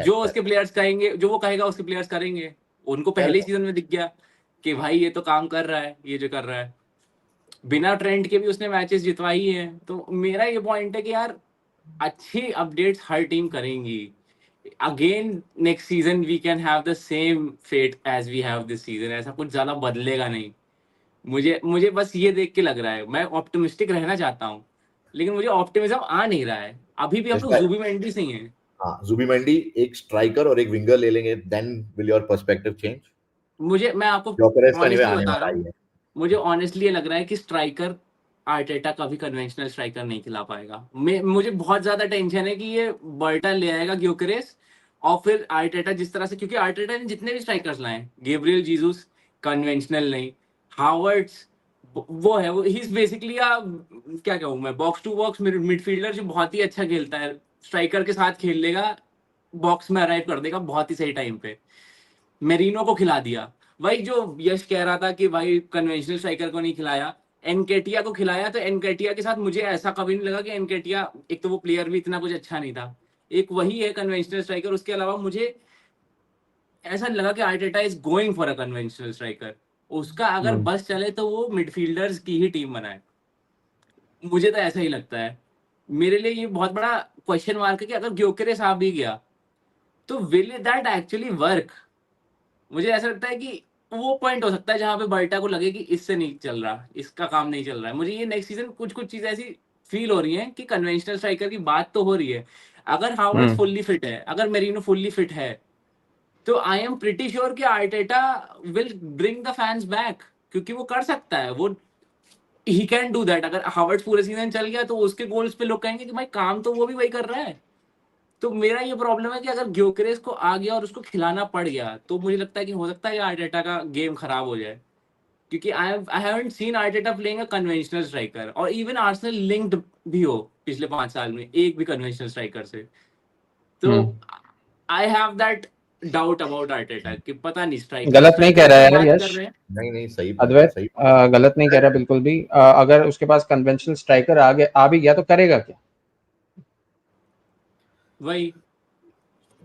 जो उसके प्लेयर्स कहेंगे, जो वो कहेगा उसके प्लेयर्स करेंगे. उनको पहले ही सीजन में दिख गया कि भाई ये तो काम कर रहा है, ये जो कर रहा है. बिना ट्रेंड के भी उसने मैचेस जितवा ही है. तो मेरा ये पॉइंट है कि यार अच्छी अपडेट्स हर टीम करेंगी. Again next season we can have the same fate as we have this season. ऐसा कुछ ज्यादा बदलेगा नहीं. मुझे बस ये देख के लग रहा है, मैं ऑप्टिमिस्टिक रहना चाहता हूँ, लेकिन मुझे ऑप्टिमिज्म आ नहीं रहा है. अभी भी हम लोग जुबिमेंडी से ही हैं. हाँ, जुबिमेंडी एक स्ट्राइकर और एक विंगर ले लेंगे, then will your perspective change. मैं आपको जोकरेस का निवे ऑनेस्टली आने बता वाला रहा हूँ, है. मुझे ऑनेस्टली ये लग रहा है कि स्ट्राइकर आर्टेटा कभी कन्वेंशनल स्ट्राइकर नहीं खिला पाएगा. मुझे बहुत ज्यादा टेंशन है कि ये बर्टन ले आएगा ग्योकरेस, और फिर आर्टेटा जिस तरह से, क्योंकि आर्टेटा ने जितने भी स्ट्राइकर्स लाए, गैब्रियल जीसस कन्वेंशनल नहीं, हावर्ड्स वो है, वो ही इज बेसिकली क्या कहूँ मैं, बॉक्स टू बॉक्स मिडफील्डर जो बहुत ही अच्छा खेलता है. स्ट्राइकर के साथ खेल लेगा, बॉक्स में अराइव कर देगा बहुत ही सही टाइम पे. मेरिनो को खिला दिया. भाई जो यश कह रहा था कि भाई कन्वेंशनल स्ट्राइकर को नहीं खिलाया, एनकेटिया को खिलाया. तो एनकेटिया के साथ मुझे ऐसा कभी नहीं लगा कि एनकेटिया, एक तो वो प्लेयर भी इतना कुछ अच्छा नहीं था, एक वही है कन्वेंशनल स्ट्राइकर. उसके अलावा मुझे ऐसा लगा कि Arteta is going for a conventional striker. उसका अगर बस चले तो वो मिडफील्डर्स की ही टीम बनाए. मुझे तो ऐसा ही लगता है. मेरे लिए ये बहुत बड़ा क्वेश्चन मार्क है कि अगर ग्योकेरेस आ भी गया तो विल दैट एक्चुअली वर्क? मुझे ऐसा लगता है कि वो पॉइंट हो सकता है जहां पे बर्टा को लगे कि इससे नहीं चल रहा, इसका काम नहीं चल रहा है। मुझे ये नेक्स्ट सीजन कुछ कुछ चीजें ऐसी फील हो रही हैं कि कन्वेंशनल स्ट्राइकर की बात तो हो रही है, अगर हावर्ड्स फुल्ली फिट है, अगर मेरिनो फुल्ली फिट है, तो आई एम प्रिटी श्योर कि Arteta will bring the fans back, क्योंकि वो कर सकता है, वो ही कैन डू दैट। अगर हावर्ड्स पूरे सीजन चल गया तो उसके गोल्स पे लोग कहेंगे कि भाई काम तो वो भी वही कर रहा है। तो मेरा ये प्रॉब्लम है कि अगर ग्योकेरेस को आ गया और उसको खिलाना पड़ गया तो मुझे लगता है कि हो सकता है आर्टेटा का गेम खराब हो जाए, क्योंकि I haven't seen Arteta playing a conventional striker, और इवन आर्सेनल लिंक्ड भी हो पिछले 5 साल में एक भी कन्वेंशनल स्ट्राइकर से। तो I have that doubt about Arteta कि पता नहीं स्ट्राइकर गलत नहीं कह स्ट्राइकर्स रहा की है यार बात कर यश, रहे हैं। नहीं सही बात है, अद्वैत सही बात है। गलत नहीं कह रहा बिल्कुल भी। अगर उसके पास कन्वेंशनल स्ट्राइकर आ भी गया तो करेगा क्या? वही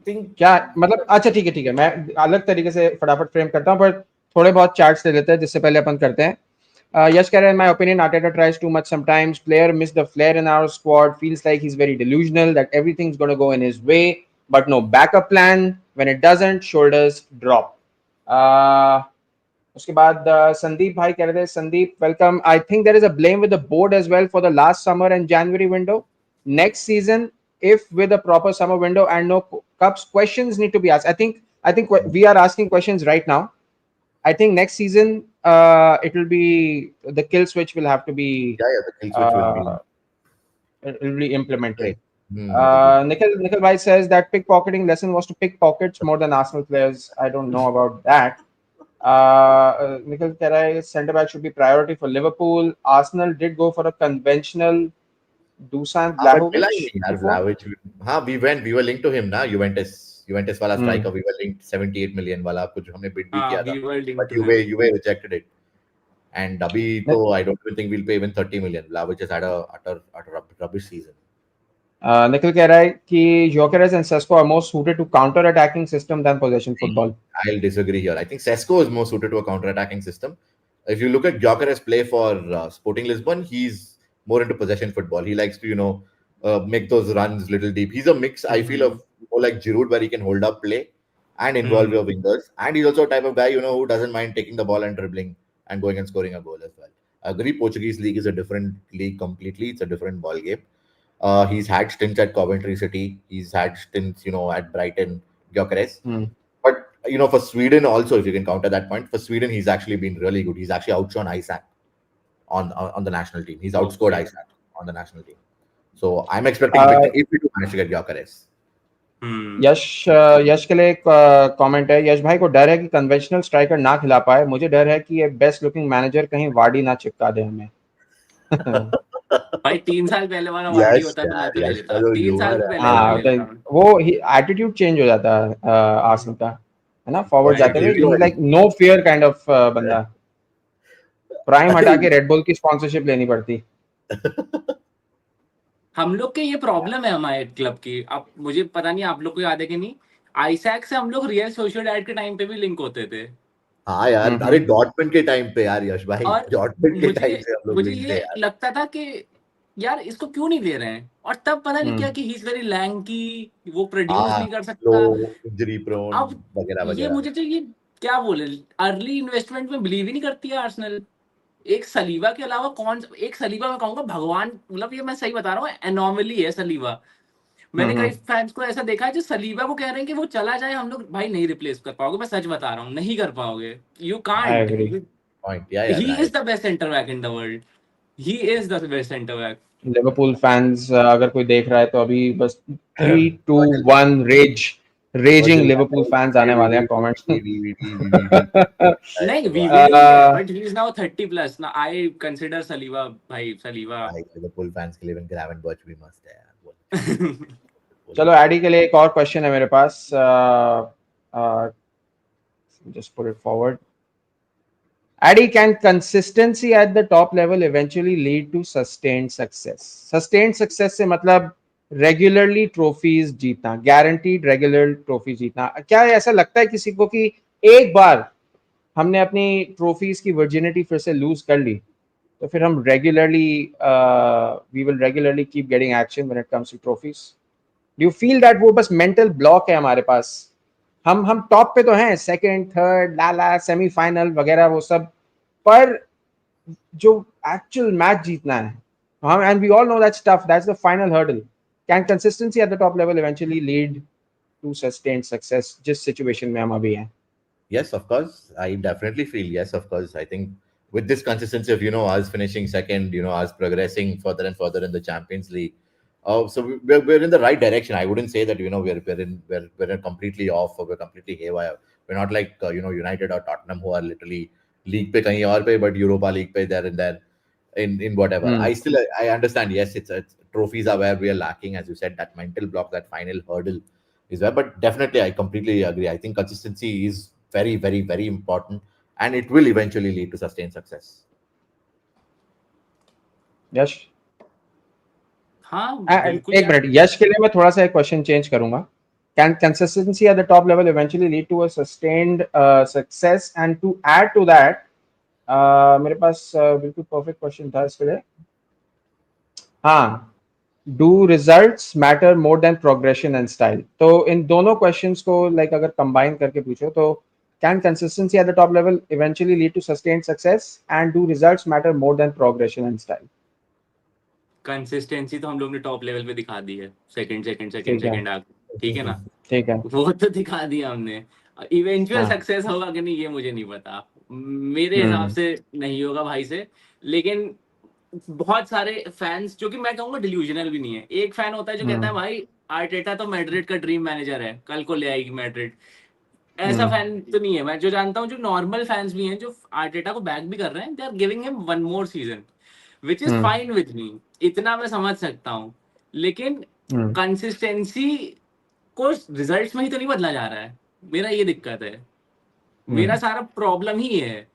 क्या मतलब, अच्छा ठीक है, मैं अलग तरीके से फटाफट फ्रेम करता हूँ, पर थोड़े बहुत चार्ट्स ले लेते हैं जिससे पहले अपन करते हैं। यश कह रहे हैं, my opinion Arteta tries too much sometimes, player miss the flair in our squad, feels like he is very delusional that everything's gonna go in his way, but no backup plan, when it doesn't shoulders drop. उसके बाद संदीप भाई कह रहे थे, Sandeep welcome, I think there is a blame with the board as well for the last summer and January window, next season if with a proper summer window and no cups, questions need to be asked. I think we are asking questions right now. I think next season it will be, the kill switch will have to be Yeah, the kill switch will be uh, it will be implemented. great. It will be. Nikhil Bhai says that pickpocketing lesson was to pick pockets more than Arsenal players. I don't know about that. Nikhil कह रहा है centre back should be priority for Liverpool. Arsenal did go for a conventional Dusan हाँ, but मिला ही Vlahovic नहीं यार before. Vlahovic। हाँ, we were linked to him ना, Juventus वाला striker, we were linked 78 million वाला, कुछ हमने bid भी किया था, we were linked but to him. Juve rejected it, and अभी तो I don't even think we'll pay even 30 million. Vlahovic has had a utter rubbish season. Nikhil कह रहा है कि Gyökeres and Sesko are more suited to counter-attacking system than possession football. I'll disagree here. I think Sesko is more suited to a counter-attacking system. If you look at Gyökeres play for Sporting Lisbon, he's more into possession football. He likes to, make those runs little deep. He's a mix, I feel, of more like Giroud, where he can hold up play and involve your wingers. And he's also a type of guy, who doesn't mind taking the ball and dribbling and going and scoring a goal as well. I agree, Portuguese league is a different league completely. It's a different ball game. He's had stints at Coventry City. He's had stints, at Brighton, Gyökeres. But for Sweden also, if you can counter that point, for Sweden he's actually been really good. He's actually outshone Isak on the national team. He's outscored Isak on the national team. So I'm expecting big thing if we do manage to get Gyökeres. यश के लिए एक comment है, यश भाई को डर है कि conventional striker ना खिला पाए, मुझे डर है कि ये बेस्ट लुकिंग मैनेजर कहीं वार्डी ना चिपका दे हमें। भाई 3 साल पहले वाला वार्डी होता तो मैं तो ले लेता, 3 साल में पहले वाला ले लेता। वो एटीट्यूड चेंज हो जाता है आर्सेनल का, है ना, फॉरवर्ड जाते हुए ही like no fear kind of बंदा। प्राइम हटा के रेड बुल की स्पॉन्सरशिप लेनी पड़ती। हम लोग के ये प्रॉब्लम है हमारे क्लब की। अब मुझे पता नहीं आप लोग को याद है कि नहीं, आइसैक से हम लोग रियल सोशियोडैड के टाइम पे भी लिंक होते थे। हाँ यार, अरे डॉर्टमंड के टाइम पे यार यश भाई, और डॉर्टमंड के टाइम से हम लोग मुझे लिंक थे ये यार। लगता था कि यार इसको क्यों नहीं ले रहे हैं, और तब पता नहीं क्या कि ही इज वेरी लैंकी, वो प्रोड्यूस नहीं कर सकता। इंजरी प्रोन अब वगैरह ये वगैरह। मुझे तो ये क्या बोले, अर्ली इन्वेस्टमेंट में बिलीव ही नहीं करती है आर्सेनल। एक सलीबा के अलावा एक सलीबा मैं कहूंगा भगवान, मतलब ये मैं सही बता रहा हूँ, एनोमली है सलीबा। मैंने कई फैंस को ऐसा देखा है जो सलीबा को कह रहे हैं कि वो चला जाए, हम लोग भाई नहीं रिप्लेस कर पाओगे, मैं सच बता रहा हूँ, नहीं कर पाओगे, you can't. He is the best centre back in the world, he is the best centre back. Liverpool fans अगर कोई देख रहा है तो अभी बस 3-2-1 रेजिंग लिवरपूल फैंस आने वाले हैं कमेंट्स में। नहीं वी विल है, बट ही इज नाउ 30+ ना। आई कंसीडर सलीबा, भाई सलीबा लिवरपूल फैंस के लिए ग्रावेनबर्च भी मस्त है यार। चलो एडी के लिए एक और क्वेश्चन है मेरे पास, just put it forward. Addy, can consistency at the top level eventually lead to sustained success? Sustained success से मतलब रेगुलरली ट्रॉफीज जीतना, गारंटीड रेगुलर ट्रॉफी जीतना। क्या ऐसा लगता है किसी को कि एक बार हमने अपनी ट्रॉफीज की वर्जिनिटी फिर से लूज कर ली तो फिर हम regularly we will regularly keep getting action when it comes to trophies. Do you feel that वो बस मेंटल ब्लॉक है हमारे पास? हम टॉप पे तो हैं, सेकंड थर्ड लाला सेमीफाइनल वगैरह वो सब, पर जो एक्चुअल मैच जीतना है हम, and we all know that's tough, that's the final hurdle. Can consistency at the top level eventually lead to sustained success जिस सिचुएशन में हम अभी हैं? Yes, of course. I definitely feel yes, of course. I think with this consistency of us finishing second, us progressing further and further in the Champions League, so we're in the right direction. I wouldn't say that we're completely off or we're completely haywire. We're not like United or Tottenham who are literally league pe kahin aur pe, but Europa League pe there and there in whatever. Hmm. I understand. Yes, it's trophies are where we are lacking, as you said, that mental block, that final hurdle is there. But definitely, I completely agree. I think consistency is very, very, very important, and it will eventually lead to sustained success. यश, हाँ बिल्कुल एक यार. Minute, यश के लिए मैं थोड़ा सा एक क्वेश्चन चेंज करूंगा. Can consistency at the top level eventually lead to a sustained success? And to add to that, मेरे पास बिल्कुल परफेक्ट क्वेश्चन था इसके लिए. हाँ, do results matter more than progression and style? तो इन दोनों क्वेश्चंस को लाइक अगर कंबाइन करके पूछो तो can consistency at the top level eventually lead to sustained success, and do results matter more than progression and style? Consistency तो हम लोग ने टॉप लेवल पे दिखा दी है, सेकंड सेकंड सेकंड ठीक है, सेकंड आगे, ठीक है ना. ठीक है. वो तो दिखा दिया हमने. इवेंचुअल हाँ. सक्सेस होगा कि नहीं ये मुझे नहीं पता, मेरे हिसाब से नहीं होगा भाई से. लेकिन बहुत सारे फैंस, जो कि मैं कहूंगा डिल्यूजनल भी नहीं है. एक फैन होता है जो कहता है भाई आर्टेटा तो मैड्रिड का ड्रीम मैनेजर है, कल को ले आएगी मैड्रिड. ऐसा फैन तो नहीं है. मैं जो जानता हूँ, जो नॉर्मल फैंस भी हैं जो आर्टेटा को बैक भी कर रहे हैं, they are giving him one more season, which is fine with me. इतना मैं समझ सकता हूँ. लेकिन कंसिस्टेंसी को रिजल्ट्स में ही तो नहीं बदला जा रहा है. मेरा ये दिक्कत है. मेरा सारा प्रॉब्लम ही है.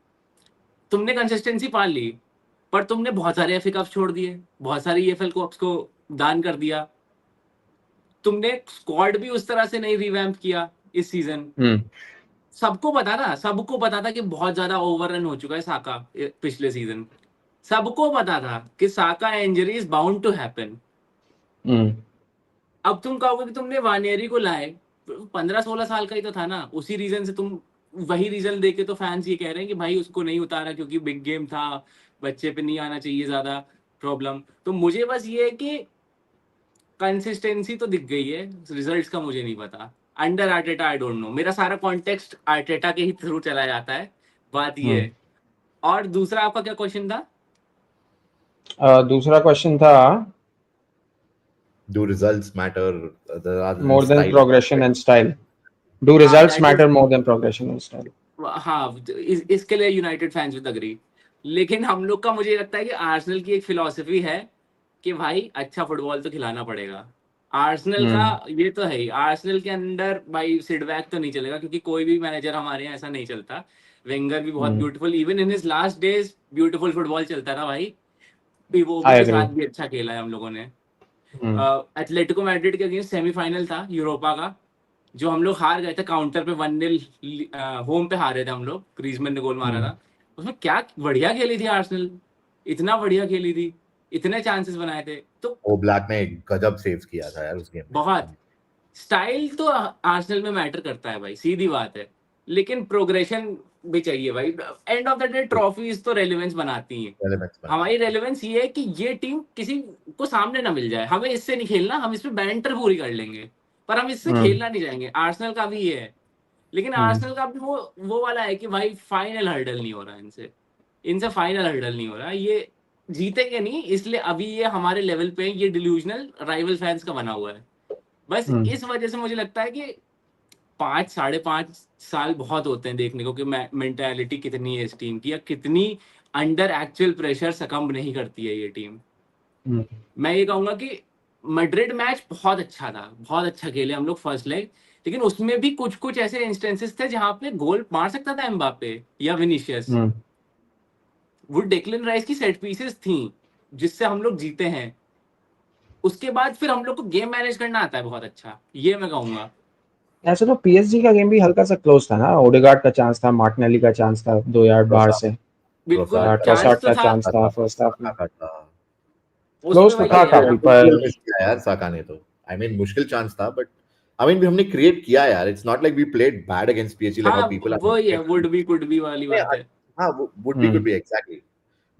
तुमने कंसिस्टेंसी पाल ली, पर तुमने बहुत सारे एफए कप छोड़ दिए, बहुत सारी ईएफएल कप्स को दान कर दिया. तुमने स्क्वाड भी उस तरह से नहीं रिवैम्प किया इस सीजन. सबको पता था कि बहुत ज्यादा ओवररन हो चुका है साका पिछले सीजन. सबको पता था कि Saka injury is bound to happen. अब तुम कहोगे कि तुमने वानेरी को लाए, 15-16 साल का ही तो था ना. उसी रीजन से तुम वही रीजन देके तो फैंस ये कह रहे हैं कि भाई उसको नहीं उतारा क्योंकि बिग गेम था, बच्चे पे नहीं आना चाहिए ज्यादा प्रॉब्लम. तो मुझे बस ये है कि कंसिस्टेंसी तो दिख गई है, रिजल्ट्स का मुझे नहीं पता. Under Arteta I don't know. मेरा सारा कॉन्टेक्स्ट आर्टेटा के ही थ्रू चला जाता है. बात ये है. और दूसरा आपका क्या क्वेश्चन था? दूसरा क्वेश्चन था, Do results matter rather than more than style? progression and style? Do results matter more than progression and style? हाँ, इसके लिए यूनाइटेड फैंस विद अग्री. लेकिन हम लोग का, मुझे लगता है कि आर्सेनल की एक फिलॉसफी है कि भाई अच्छा फुटबॉल तो खिलाना पड़ेगा. आर्सेनल का ये तो है ही. आर्सेनल के अंदर भाई सिडबैक तो नहीं चलेगा, क्योंकि कोई भी मैनेजर हमारे यहाँ ऐसा नहीं चलता. वेंगर भी बहुत beautiful, even in his last days beautiful football चलता था भाई. वो के साथ भी अच्छा खेला है हम लोगों ने. एथलेटिको मैड्रिड के अगेंस्ट सेमीफाइनल था यूरोपा का, जो हम लोग हार गए थे काउंटर पे 1-0 होम पे हारे थे हम लोग. ग्रीजमैन ने गोल मारा था. उसमें क्या बढ़िया खेली थी आर्सेनल, इतना बढ़िया खेली थी, इतने चांसेस बनाए थे. तो ओ ब्लैक ने गजब सेव्स किया था यार उस गेम में. बहुत स्टाइल तो आर्सेनल में मैटर करता है भाई, सीधी बात है. लेकिन प्रोग्रेशन भी चाहिए भाई. End of the day trophies तो रेलेवेंस बनाती हैं. हमारी रेलेवेंस ये है कि ये टीम किसी को सामने ना मिल जाए. हमें इससे नहीं खेलना, हम इस पे बैंटर पूरी कर लेंगे, पर हम इससे खेलना नहीं जाएंगे. आर्सेनल का भी ये है. लेकिन आर्सेनल का भी वो वाला है कि भाई फाइनल हर्डल नहीं हो रहा इनसे फाइनल हर्डल नहीं हो रहा. ये जीतेंगे नहीं, इसलिए अभी ये हमारे लेवल पे ये डिल्यूजनल राइवल फैंस का बना हुआ है. बस इस वजह से मुझे लगता है कि 5-5.5 साल बहुत होते हैं देखने को कि मेंटालिटी कितनी है इस टीम की, या कितनी अंडर एक्चुअल प्रेशर सकम्ब नहीं करती है ये टीम. मैं ये कहूंगा कि मैड्रिड मैच बहुत अच्छा था, बहुत अच्छा खेले हम लोग फर्स्ट लेग. लेकिन उसमें भी कुछ ऐसे इंस्टेंसेस थे जहां पे गोल मार सकता था एम्बापे या विनीशियस. वो डेक्लन राइस की सेट पीसेस थी जिससे हम लोग जीते हैं. उसके बाद फिर हम लोग को गेम मैनेज करना आता है बहुत अच्छा, ये मैं कहूंगा. ऐसे तो पीएसजी का गेम भी हल्का सा क्लोज था ना. ओडेगार्ड का चांस था, मार्टिनेली का चांस था 2 यार्ड बाहर से. बिल्कुल Trossard का चांस ट्रोसार्ड तो का था चांस था फर्स्ट हाफ में, साका था क्लोज उसमें, तो वही था है यार। काफी, पर मिस किया यार साका ने तो आई मीन मुश्किल चांस था बट आई मीन हमने क्रिएट किया यार it's not like we played bad against PSG like हाँ हाउ पीपल आर वही है, making would be could be वाली बात है। हाँ would be hmm, could be exactly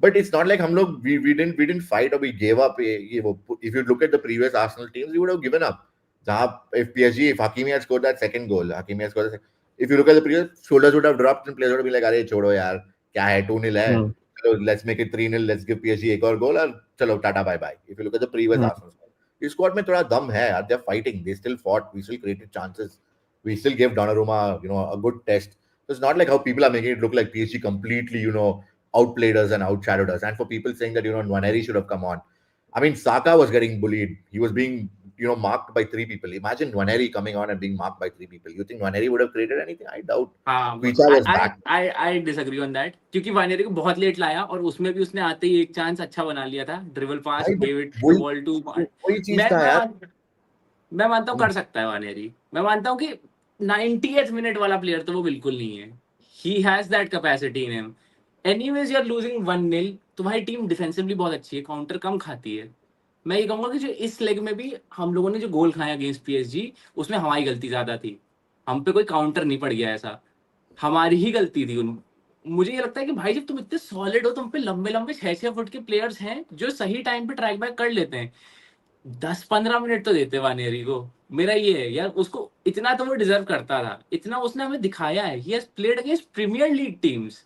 but it's not like हम लोग we didn't fight or we gave up ये वो if you look at the previous Arsenal teams you would have given up जहाँ if Hakimi had scored that second goal Hakimi had scored if you look at the previous shoulders would have dropped and players would be like अरे छोड़ो यार क्या है 2-0 है हम्म, चलो let's make it 3-0 let's give PSG एक और goal और चलो tata bye bye if you look at the previous hmm, Arsenal squad इस squad में थोड़ा दम है यार they're fighting they still fought we still created chances we still gave Donnarumma a good test so it's not like how people are making it look like PSG completely outplayed us and outshadowed us. And for people saying that, Nwaneri should have come on. I mean, Saka was getting bullied. He was being, marked by three people. Imagine Nwaneri coming on and being marked by three people. You think Nwaneri would have created anything? I doubt. हाँ, Kuicha was I back. I I disagree on that, क्योंकि वानेरी को बहुत late लाया और उसमें भी उसने आते ही एक चांस अच्छा बना लिया था, ड्रिबल पास, भाई, but गेव इट द वही बॉल टू। वही चीज मैं था मैं यार. मान, मैं मानता हूँ कर सकता है वानेरी, मैं मानता हूँ कि 90th मिनट वाला प्लेयर तो वो बिल्कुल नहीं है। He has that capacity in him. Anyways you are losing 1-0, तुम्हारी टीम डिफेंसिवली बहुत अच्छी है, काउंटर कम खाती है। मैं ये कहूंगा कि जो इस लेग में भी हम लोगों ने जो गोल खाया अगेंस्ट पीएसजी, उसमें हमारी गलती ज्यादा थी। हम पे कोई काउंटर नहीं पड़ गया ऐसा, हमारी ही गलती थी उन। मुझे ये लगता है कि भाई जब तुम इतने सॉलिड हो, तुम पे लंबे लंबे 6-6 फुट के प्लेयर्स हैं जो सही टाइम पे ट्रैक बैक कर लेते हैं, 10-15 मिनट तो देते वानेरी को। मेरा ये है यार, उसको इतना तो वो डिजर्व करता था, इतना उसने हमें दिखाया है। He has played against Premier League teams,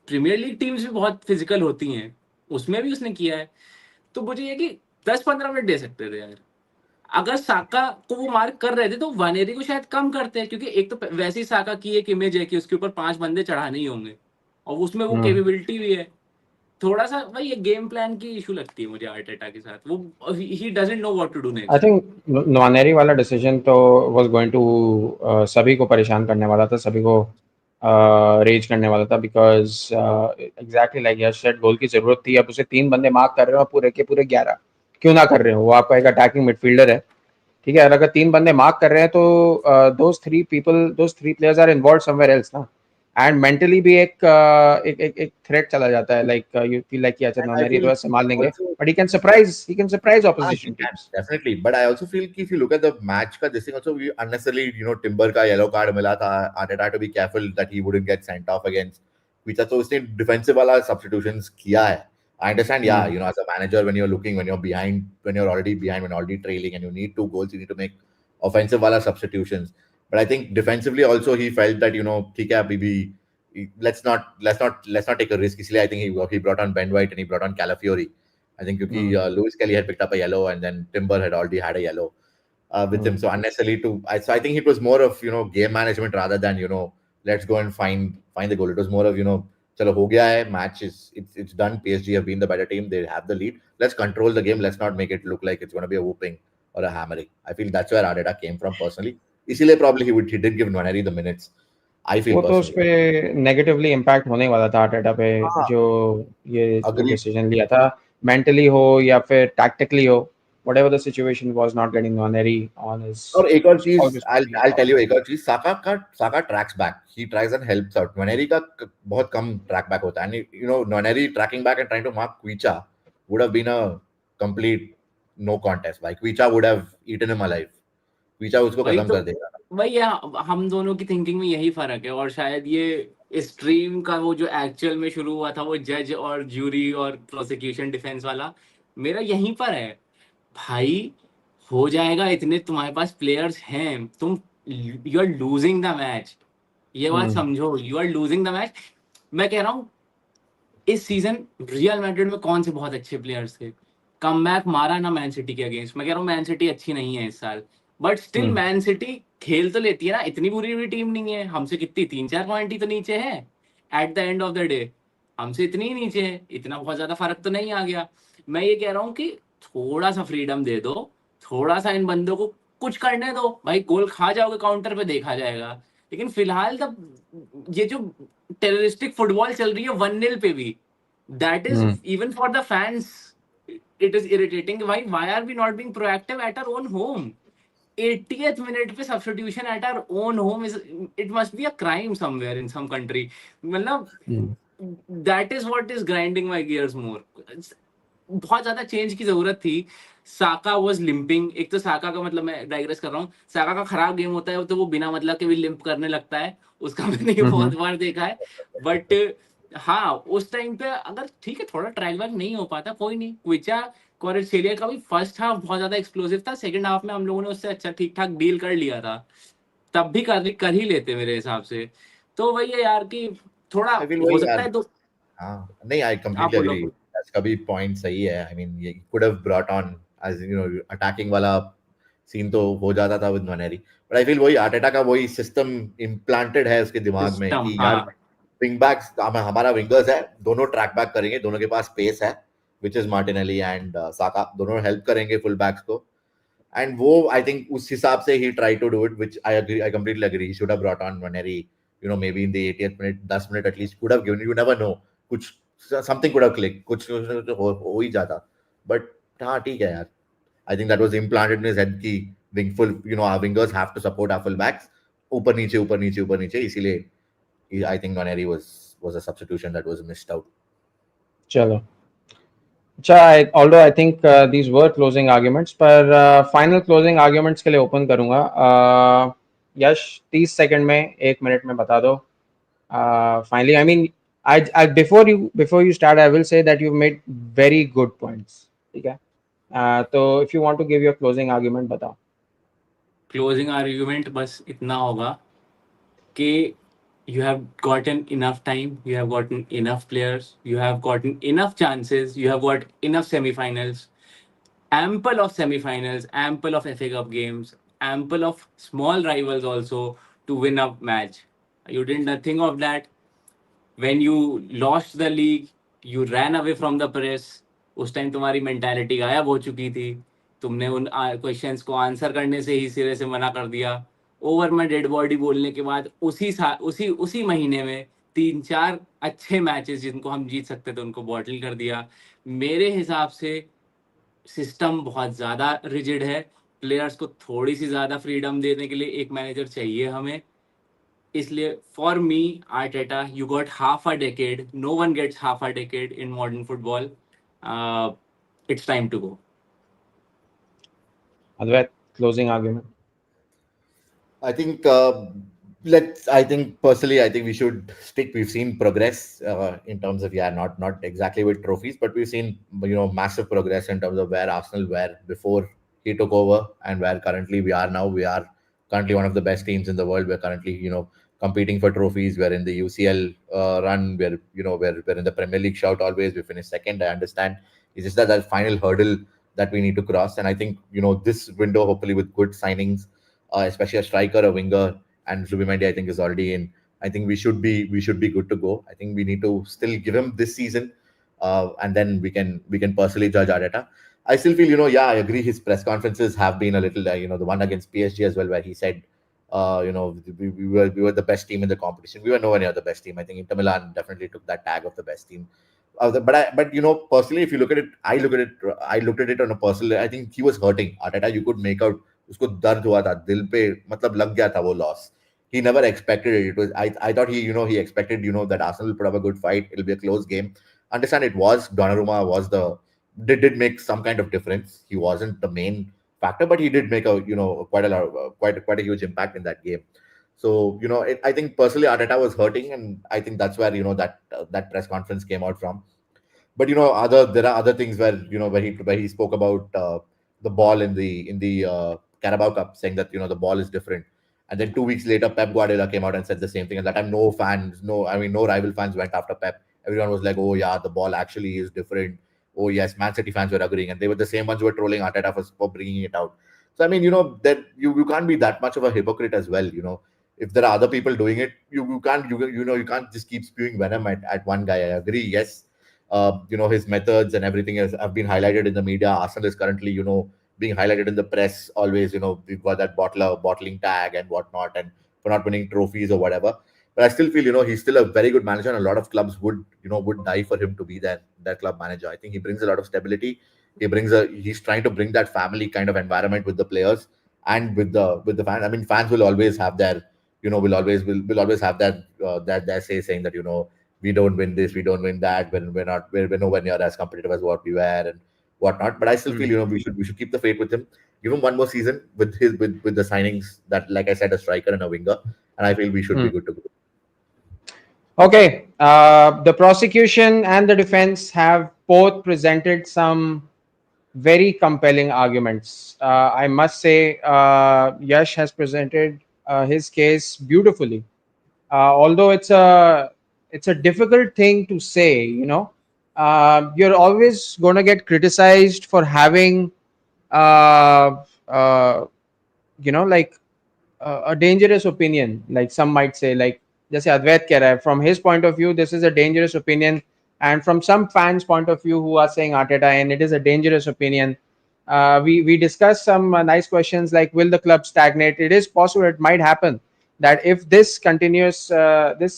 Premier League teams भी बहुत फिजिकल होती हैं, उसमें भी उसने किया है। तो मुझे ये कि 10-15 मिनट दे सकते थे यार। अगर साका को वो मार्क कर रहे थे तो वानेरी को शायद कम करते हैं, क्योंकि एक तो वैसे ही साका की एक इमेज है कि उसके ऊपर 5 बंदे चढ़ाने ही होंगे, और उसमें वो हम्म। कैपेबिलिटी भी है। थोड़ा सा वही ये गेम प्लान की इशू लगती है मुझे आर्टेटा के साथ, वो he doesn't know what to do I next. Think Nwaneri वाला डिसीजन तो वाज गोइंग टू सभी को परेशान करने वाला था, सभी को रेज करने वाला था, because exactly like Yash said, goal की जरूरत थी। अब उसे 3 बंदे मार्क कर रहे हो, पूरे के पूरे 11 क्यों ना कर रहे हो, वो आपका एक अटैकिंग मिडफील्डर है, ठीक है। और अगर 3 बंदे मार्क कर रहे हैं तो those three players are involve somewhere else ना, एंड मेंटली भी एक थ्रेट चला जाता है, लाइक यू फील लाइक कि अच्छा And I नवानेरी feel तो संभाल लेंगे, also but he can surprise he opposition can teams. definitely. But I also feel कि if you look at the match का this thing also we unnecessarily Timber का yellow card मिला था. Arteta had to be careful that he wouldn't get sent off against Kuicha. तो उसने defensive वाला substitutions किया है. I understand, yeah, as a manager when you're looking, when you're behind, when you're already behind, when you're already trailing, and you need 2 goals, you need to make offensive wala substitutions. But I think defensively also he felt that ठीक है अभी भी let's not take a risk. इसलिए I think he brought on Ben White and he brought on Calafiori. I think क्योंकि Lewis Kelly had picked up a yellow and then Timber had already had a yellow with him, so unnecessarily so I think it was more of game management rather than let's go and find the goal. It was more of चलो हो गया है match is it's done. PSG have been the better team. They have the lead. Let's control the game. Let's not make it look like it's going to be a whooping or a hammering. I feel that's where Arteta came from personally. इसीलिए probably he did give Nwaneri the minutes. I feel वो तो उस personally. पे negatively impact होने वाला था Arteta पे, हाँ, जो ये agreed. डिसीजन लिया था, मेंटली हो या फिर टैक्टिकली हो, whatever the situation was not getting Nwaneri on his और एक और चीज ऑलवेज I'll tell you एक और चीज साका ट्रैक्स बैक ही tries and helps out Nwaneri का बहुत कम ट्रैक बैक होता है and Nwaneri tracking back and trying to mark Kvicha would have been a complete no contest भाई Kvicha would have eaten him alive Kvicha उसको वही खत्म तो, कर देगा वही है, हम दोनों की थिंकिंग में यही फर्क है। और शायद ये स्ट्रीम का वो जो एक्चुअल में शुरू हुआ था, वो जज और ज्यूरी और प्रोसिक्यूशन डिफेंस वाला, मेरा यहीं पर है। भाई हो जाएगा, इतने तुम्हारे पास प्लेयर्स हैं, तुम you are losing the match, ये बात समझो, you are losing the match. मैं कह रहा हूँ इस सीजन रियल मैड्रिड में कौन से बहुत अच्छे प्लेयर्स थे, कमबैक मारा ना मैन सिटी के अगेंस्ट। मैं कह रहा हूँ मैन सिटी अच्छी नहीं है इस साल, बट स्टिल मैन सिटी खेल तो लेती है ना, इतनी बुरी भी टीम नहीं है। हमसे कितनी 3-4 पॉइंट ही तो नीचे है at the end of the day, हमसे इतनी ही नीचे है, इतना बहुत ज्यादा फर्क तो नहीं आ गया। मैं ये कह रहा हूँ कि थोड़ा सा फ्रीडम दे दो, थोड़ा सा इन बंदों को कुछ करने दो भाई। गोल खा जाओगे काउंटर पे देखा जाएगा, लेकिन फिलहाल तब ये जो टेररिस्टिक फुटबॉल चल रही है 1-0 पे भी, that is even for the fans it is irritating. Why are we not being proactive at our own home? 80th minute पे substitution at our own home is, it must be a crime somewhere in some country. मतलब that is what is grinding my gears more. बहुत ज्यादा change की जरूरत थी. Saka was limping. एक तो साका का मतलब, मैं डाइग्रेस कर रहा हूँ, साका का खराब गेम होता है तो वो बिना मतलब के भी लिंप करने लगता है. उसका मैंने ये बहुत बार देखा है. बट हाँ, उस टाइम पे अगर ठीक है थोड़ा ट्रायल वर्क नहीं हो पाता, कोई नहीं. क्विचा क्वारेटस्केलिया का भी फर्स्ट हाफ बहुत ज्यादा एक्सप्लोसिव था. सेकंड हाफ में हम लोगों ने उससे अच्छा ठीक ठाक डील कर लिया था. तब भी कर ही लेते मेरे हिसाब से. तो वही है यार कि थोड़ा आई फील हो वही सकता यार. है तो. हाँ, नहीं, आई आप कंप्लीटली बोलो एग्री. का भी पॉइंट सही है. आई मीन ये could have brought on as attacking वाला सीन तो हो जाता था with Nwaneri. But I feel वही आर्टेटा का वही सिस्टम इम्प्लांटेड है उसके दिमाग में सिस्टम, कि यार हाँ. विंग बैक्स हमारा विंगर्स है, दोनों ट्रैक बैक करेंगे, दोनों के पास पेस है, विच इज मार्टिनेली एंड साका, दोनों हेल्प करेंगे फुल बैक्स को. एंड वो आई थिंक उस हिसाब से ही try to do it, which I completely agree. He should have brought on Nwaneri, maybe in the 80th minute, 10 minute at least could have given. You never know, कुछ something could have clicked, कुछ हो ही जाता. But हाँ ठीक है यार. I think that was implanted in his head कि wing full, our wingers have to support our full backs. ऊपर नीचे ऊपर नीचे ऊपर नीचे, इसीलिए I think Nwaneri was a substitution that was missed out. चलो. अच्छा, although I think these were closing arguments, पर final closing arguments के लिए open करूँगा. यश 30 सेकंड में, 1 मिनट में बता दो. Finally, I mean, before you start, I will say that you've made very good points. ठीक है. तो if you want to give your closing argument, बताओ. क्लोजिंग आर्ग्यूमेंट बस इतना होगा कि you have gotten enough time, you have gotten enough players, you have gotten enough chances, you have got enough semifinals, ample of semifinals, ample of FA Cup games, ample of small rivals also to win a match. You did nothing of that. When you lost the league, you ran away from the press. उस time तुम्हारी mentality गायब हो चुकी थी. तुमने उन questions को answer करने से ही सिरे से मना कर दिया. ओवर में डेड बॉडी बोलने के बाद उसी महीने में 3-4 अच्छे मैचेस जिनको हम जीत सकते थे उनको बॉटल कर दिया. मेरे हिसाब से सिस्टम बहुत ज़्यादा रिजिड है. प्लेयर्स को थोड़ी सी ज़्यादा फ्रीडम देने के लिए एक मैनेजर चाहिए हमें. इसलिए for me Arteta, you got half a decade. No one gets half a decade in modern football. It's time to go. Advait, closing argument. I think I think personally, I think we should stick. We've seen progress in terms of, yeah, not exactly with trophies, but we've seen massive progress in terms of where Arsenal were before he took over and where currently we are now. We are currently one of the best teams in the world. We're currently competing for trophies. We're in the UCL run. We're in the Premier League shout always. We finished second. I understand. It's just that final hurdle that we need to cross. And I think this window, hopefully with good signings, especially a striker, a winger, and Zubimendi, I think is already in. I think we should be good to go. I think we need to still give him this season, and then we can personally judge Arteta. I still feel, yeah, I agree. His press conferences have been a little, the one against PSG as well, where he said, we were the best team in the competition. We were nowhere near the best team. I think Inter Milan definitely took that tag of the best team. But personally, if you look at it, I looked at it on a personal. I think he was hurting. Arteta, you could make out उसको दर्द हुआ था दिल पे, मतलब लग गया था वो loss. He never expected it. It was I thought he expected that Arsenal will put up a good fight. It'll be a close game. Understand it was Donnarumma was did make some kind of difference. He wasn't the main factor, but he did make a quite a lot quite a huge impact in that game. So I think personally Arteta was hurting, and I think that's where that press conference came out from. But there are other things where he spoke about the ball in the Carabao Cup, saying that the ball is different. And then 2 weeks later, Pep Guardiola came out and said the same thing. And that time, no rival fans went after Pep. Everyone was like, "Oh yeah, the ball actually is different." Oh yes, Man City fans were agreeing, and they were the same ones who were trolling Arteta for bringing it out. So I mean, that you can't be that much of a hypocrite as well. If there are other people doing it, you can't just keep spewing venom at one guy. I agree. Yes, his methods and everything have been highlighted in the media. Arsenal is currently being highlighted in the press always. We've got that bottling tag and whatnot, and for not winning trophies or whatever. But I still feel he's still a very good manager, and a lot of clubs would die for him to be their club manager. I think he brings a lot of stability. He's trying to bring that family kind of environment with the players and with the fans. I mean, fans will always have their will always have that their say, saying that we don't win this, we don't win that, when we're nowhere near as competitive as what we were and whatnot. But I still feel we should keep the faith with him. Give him one more season with the signings that, like I said, a striker and a winger, and I feel we should be good to go. Okay, the prosecution and the defense have both presented some very compelling arguments. I must say, Yash has presented his case beautifully. Although it's a difficult thing to say, you're always going to get criticized for having, uh, uh, like a dangerous opinion, like some might say, like जैसे अद्वैत कह रहा है, from his point of view this is a dangerous opinion, and from some fans point of view who are saying Arteta and it is a dangerous opinion. We discussed some nice questions like, will the club stagnate? It is possible, it might happen that if this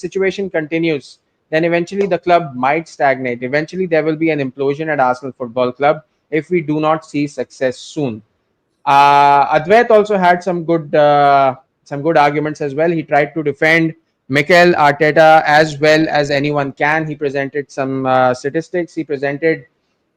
situation continues, then eventually the club might stagnate. Eventually there will be an implosion at Arsenal Football Club if we do not see success soon. Advait also had some good arguments as well. He tried to defend Mikel Arteta as well as anyone can. He presented some statistics. He presented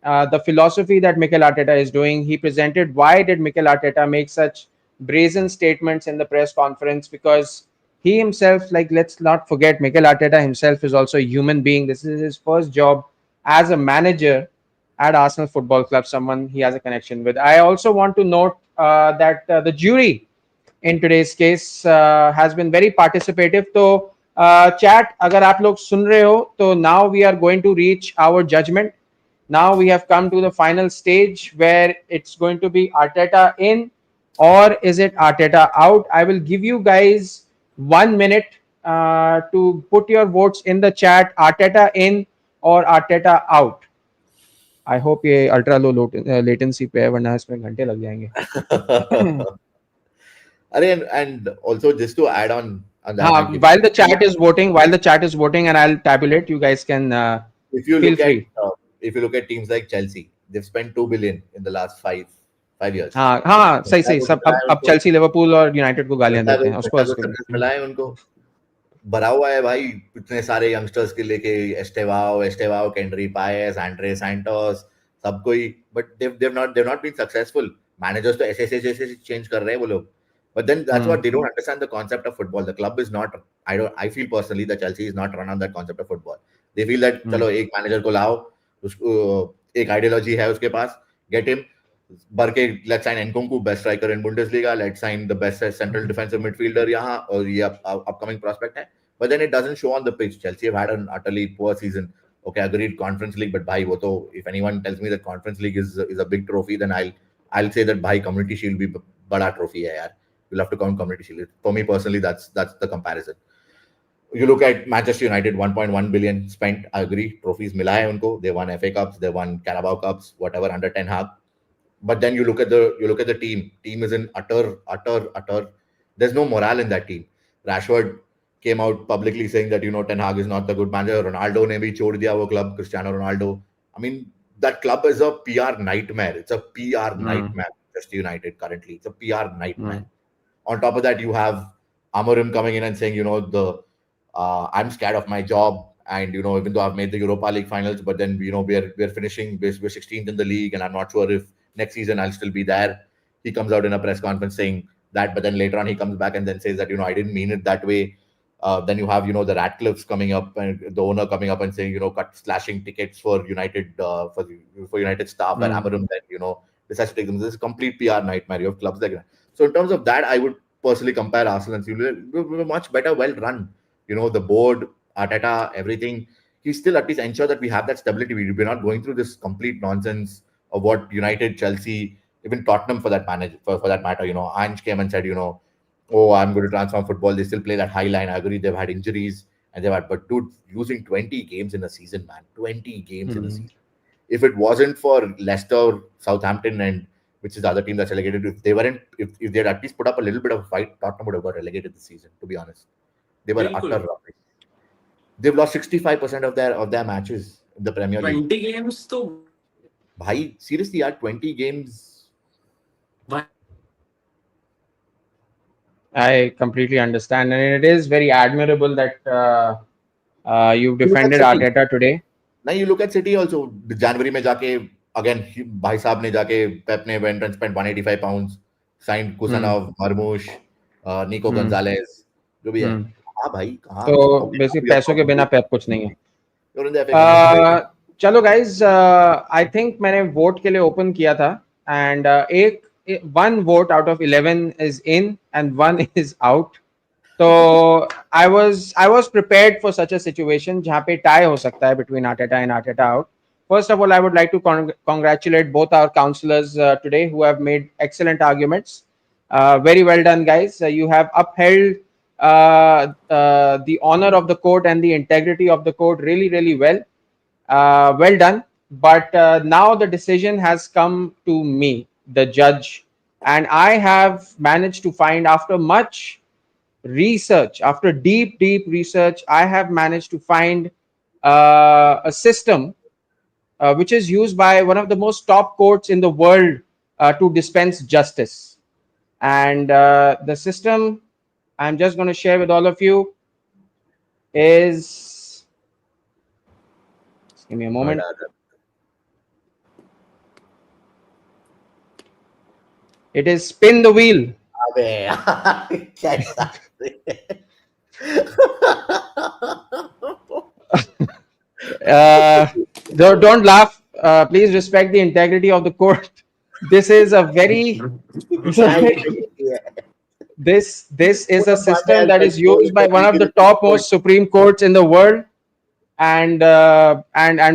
the philosophy that Mikel Arteta is doing. He presented why did Mikel Arteta make such brazen statements in the press conference, because he himself, like, let's not forget, Mikel Arteta himself is also a human being. This is his first job as a manager at Arsenal Football Club, someone he has a connection with. I also want to note that the jury in today's case has been very participative. So, chat, अगर आप लोग सुन रहे हो, तो now we are going to reach our judgment. Now we have come to the final stage where it's going to be Arteta in or is it Arteta out. I will give you guys 1 minute to put your votes in the chat. Arteta in or Arteta out. I hope ये ultra low latency पे है, वरना इसमें घंटे लग जाएंगे. And also just to add on that, हाँ, while the chat is voting and I'll tabulate, you guys can if you feel look free. at if you look at teams like Chelsea, they've spent 2 billion in the last five years. हाँ हाँ, सही सही. सब अब Chelsea, Liverpool और United को गालियां देते हैं, उसको मिला है उनको, भरा हुआ है भाई इतने सारे यंगस्टर्स के लेके, एस्टेवाओ, केंड्री पायस, एंड्रे सैंटोस, सब कोई, but they've not been successful. Managers तो ऐसे चेंज कर रहे हैं वो लोग, but then that's what they don't understand, the concept of football. The club is not, I feel personally that Chelsea is not run on that concept of football. They feel that चलो एक manager को लाओ, उसको एक ideology है उसके पास, get him, Barke, let's sign Nkunku, best striker in Bundesliga. Let's sign the best central defensive midfielder यहाँ, और ये upcoming prospect है. But then it doesn't show on the pitch. Chelsea have had an utterly poor season. Okay, agreed, Conference League, but भाई वो तो, if anyone tells me that Conference League is a big trophy, then I'll say that भाई Community Shield भी बड़ा trophy है यार. You'll have to count Community Shield. For me personally, that's the comparison. You look at Manchester United, 1.1 billion spent. I agree, trophies मिला है उनको. They won FA Cups, they won Carabao Cups, whatever under Ten Hag. But then you look at the team. Team is in utter. There's no morale in that team. Rashford came out publicly saying that Ten Hag is not the good manager. Ronaldo ने भी छोड़ दिया वो club. Cristiano Ronaldo. I mean, that club is a PR nightmare. It's a PR nightmare. Manchester United currently, it's a PR nightmare. On top of that, you have Amorim coming in and saying, I'm scared of my job. And even though I've made the Europa League finals, but then we're finishing, we're 16th in the league, and I'm not sure if next season I'll still be there. He comes out in a press conference saying that, but then later on he comes back and then says that I didn't mean it that way. Then you have the Ratcliffes coming up and the owner coming up and saying slashing tickets for United for United staff, and Amorim then decides to take them. This is a complete PR nightmare. You have clubs like that. So in terms of that, I would personally compare Arsenal and City. We're much better, well run. The board, Arteta, everything. He still at least ensure that we have that stability. We're not going through this complete nonsense of what United, Chelsea, even Tottenham for that matter. Ange came and said, oh, I'm going to transform football. They still play that high line. I agree, they've had injuries but dude, losing 20 games in a season, man. 20 games in a season. If it wasn't for Leicester, Southampton, and which is the other team that's relegated, if they'd at least put up a little bit of a fight, Tottenham would have got relegated this season, to be honest. They were utter rubbish. They've lost 65% of their matches in the Premier League. 20 games to Bhai, seriously, 20 games. I completely understand, and it is very admirable that You've You look at defended City. Arteta today. Now you look at City also. January में जाके again भाई साहब ने जाके Pep ने went and spent 185 pounds, signed Kusanov, Marmoush, Nico Hmm. Gonzalez, जो भी है. Hmm. हाँ भाई कहाँ? तो Okay, बेसिक you are पैसों के बिना probably पेप कुछ नहीं है. you're in the FA Cup. चलो गाइज, आई थिंक मैंने वोट के लिए ओपन किया था एंड एक one vote out of 11 is in and one is out. तो I was prepared for such a situation जहाँ पे tie हो सकता है between Arteta and Arteta out. First of all, I would like to congratulate both our counselors today who have made excellent arguments. Very well done, guys. You have upheld the honor of the court and the integrity of the court really, really well. Well done. But now the decision has come to me, the judge, and I have managed to find, after much research, after deep, deep research, I have managed to find a system which is used by one of the most top courts in the world to dispense justice. And the system I'm just going to share with all of you is, just give me a moment. It is spin the wheel. अबे क्या Don't laugh. Please respect the integrity of the court. This is a very this is a system that is used by one of the topmost Supreme Courts in the world, and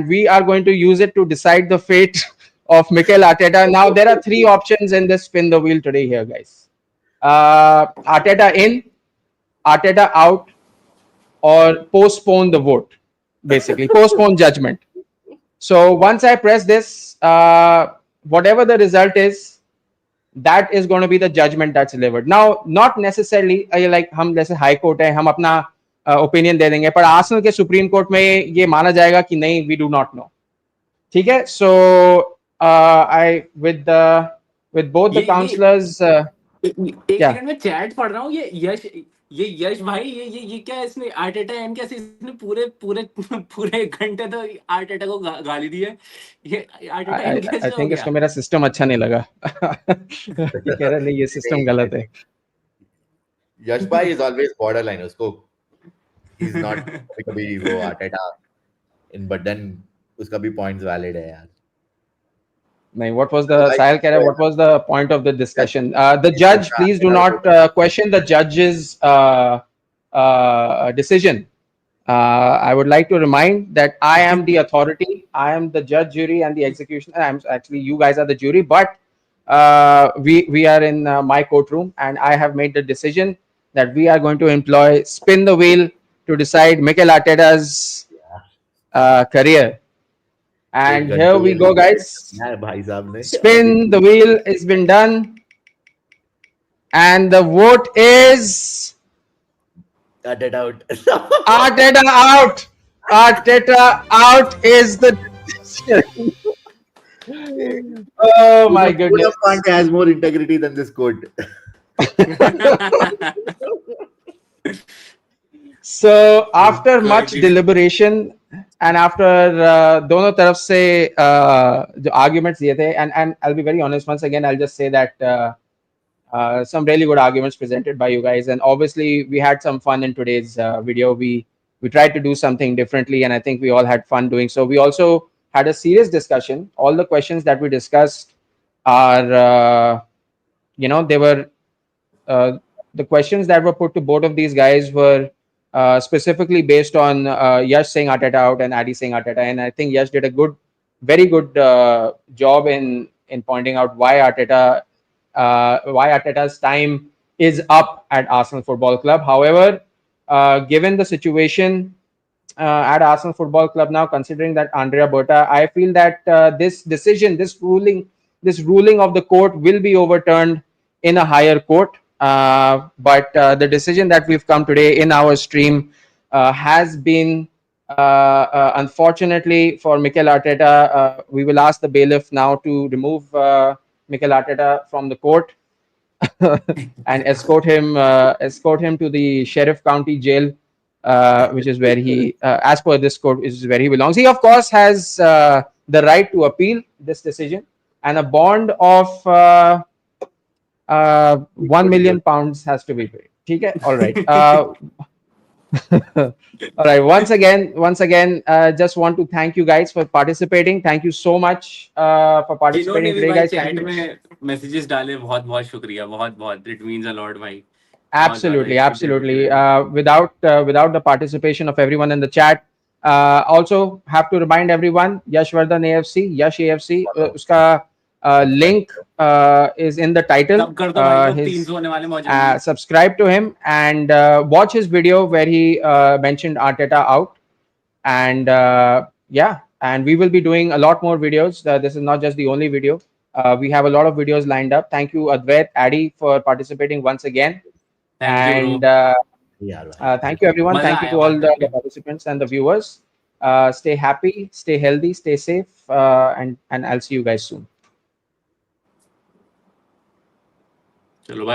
we are going to use it to decide the fate of Mikel Arteta. Now there are three options in this spin the wheel today here, guys. Arteta in, Arteta out, or postpone the vote. Basically, postpone judgment. So once I press this, whatever the result is, that is going to be the judgment that's delivered. Now, not necessarily like हम जैसे high court है, हम अपना opinion दे देंगे, पर Arsenal के supreme court में ये माना जाएगा कि नहीं, we do not know. ठीक है? So I with both the counselors. एक क्या? सेकंड में चैट पढ़ रहा हूँ. ये यश भाई, ये क्या इसने आर्टेटा इन कैसे इसने पूरे एक घंटे तो आर्टेटा को गाली दी है. ये आर्टेटा इन कैसे I हो think गया? इसको मेरा सिस्टम अच्छा नहीं लगा. ये कह रहा नहीं, ये सिस्टम गलत है. यश भाई is always borderline. उसको he's not कभी वो Arteta in, but then उसका भी points valid है यार. No, what was the Sahil keh raha, what was the point of the discussion? The judge, please do not question the judge's decision. I would like to remind that I am the authority. I am the judge, jury, and the executioner. I'm actually, you guys are the jury, but we are in my courtroom, and I have made the decision that we are going to employ spin the wheel to decide Mikel Arteta's career. And here we go, guys. Spin the wheel has been done, and the vote is Arteta out. Arteta out. Arteta out is the. Oh my goodness! Conte has more integrity than this court. So after much deliberation and after दोनों तरफ से जो arguments दिए थे, and I'll be very honest, once again I'll just say that some really good arguments presented by you guys, and obviously we had some fun in today's video. We tried to do something differently, and I think we all had fun doing so. We also had a serious discussion. All the questions that we discussed are they were the questions that were put to both of these guys were specifically based on Yash saying Arteta out and Addy saying Arteta, and I think Yash did a very good job in pointing out why Arteta's time is up at Arsenal Football Club. However, given the situation at Arsenal Football Club now, considering that Andrea Berta, I feel that this decision, this ruling of the court will be overturned in a higher court. But the decision that we've come today in our stream has been, unfortunately for Mikel Arteta, we will ask the bailiff now to remove Mikel Arteta from the court and escort him to the Sheriff County Jail which is where he, as per this code, is where he belongs. He, of course, has the right to appeal this decision, and a bond of £1 million has to be paid. Okay, all right. All right. Once again, just want to thank you guys for participating. Thank you so much for जिन्होंने participating भी today, भाई guys. Thank chat you. में messages डाले बहुत बहुत शुक्रिया बहुत बहुत इट मींस अ लॉट भाई बहुत ज्यादा Absolutely, extremely absolutely. appreciated. Without the participation of everyone in the chat, also have to remind everyone, Yashvardhan AFC, Yash AFC, uska link is in the title. सब कर दो भाई लोग His 300 होने वाले बहुत जल्दी. subscribe to him and watch his video where he mentioned Arteta out. And yeah, and we will be doing a lot more videos. This is not just the only video. We have a lot of videos lined up. Thank you, Advait, Addy, for participating once again. Thank you bro. And Yeah, right. thank you, everyone. मजा Thank you आया to all बात the करके. participants and the viewers. Stay happy, stay healthy, stay safe, and I'll see you guys soon. चलो भाई.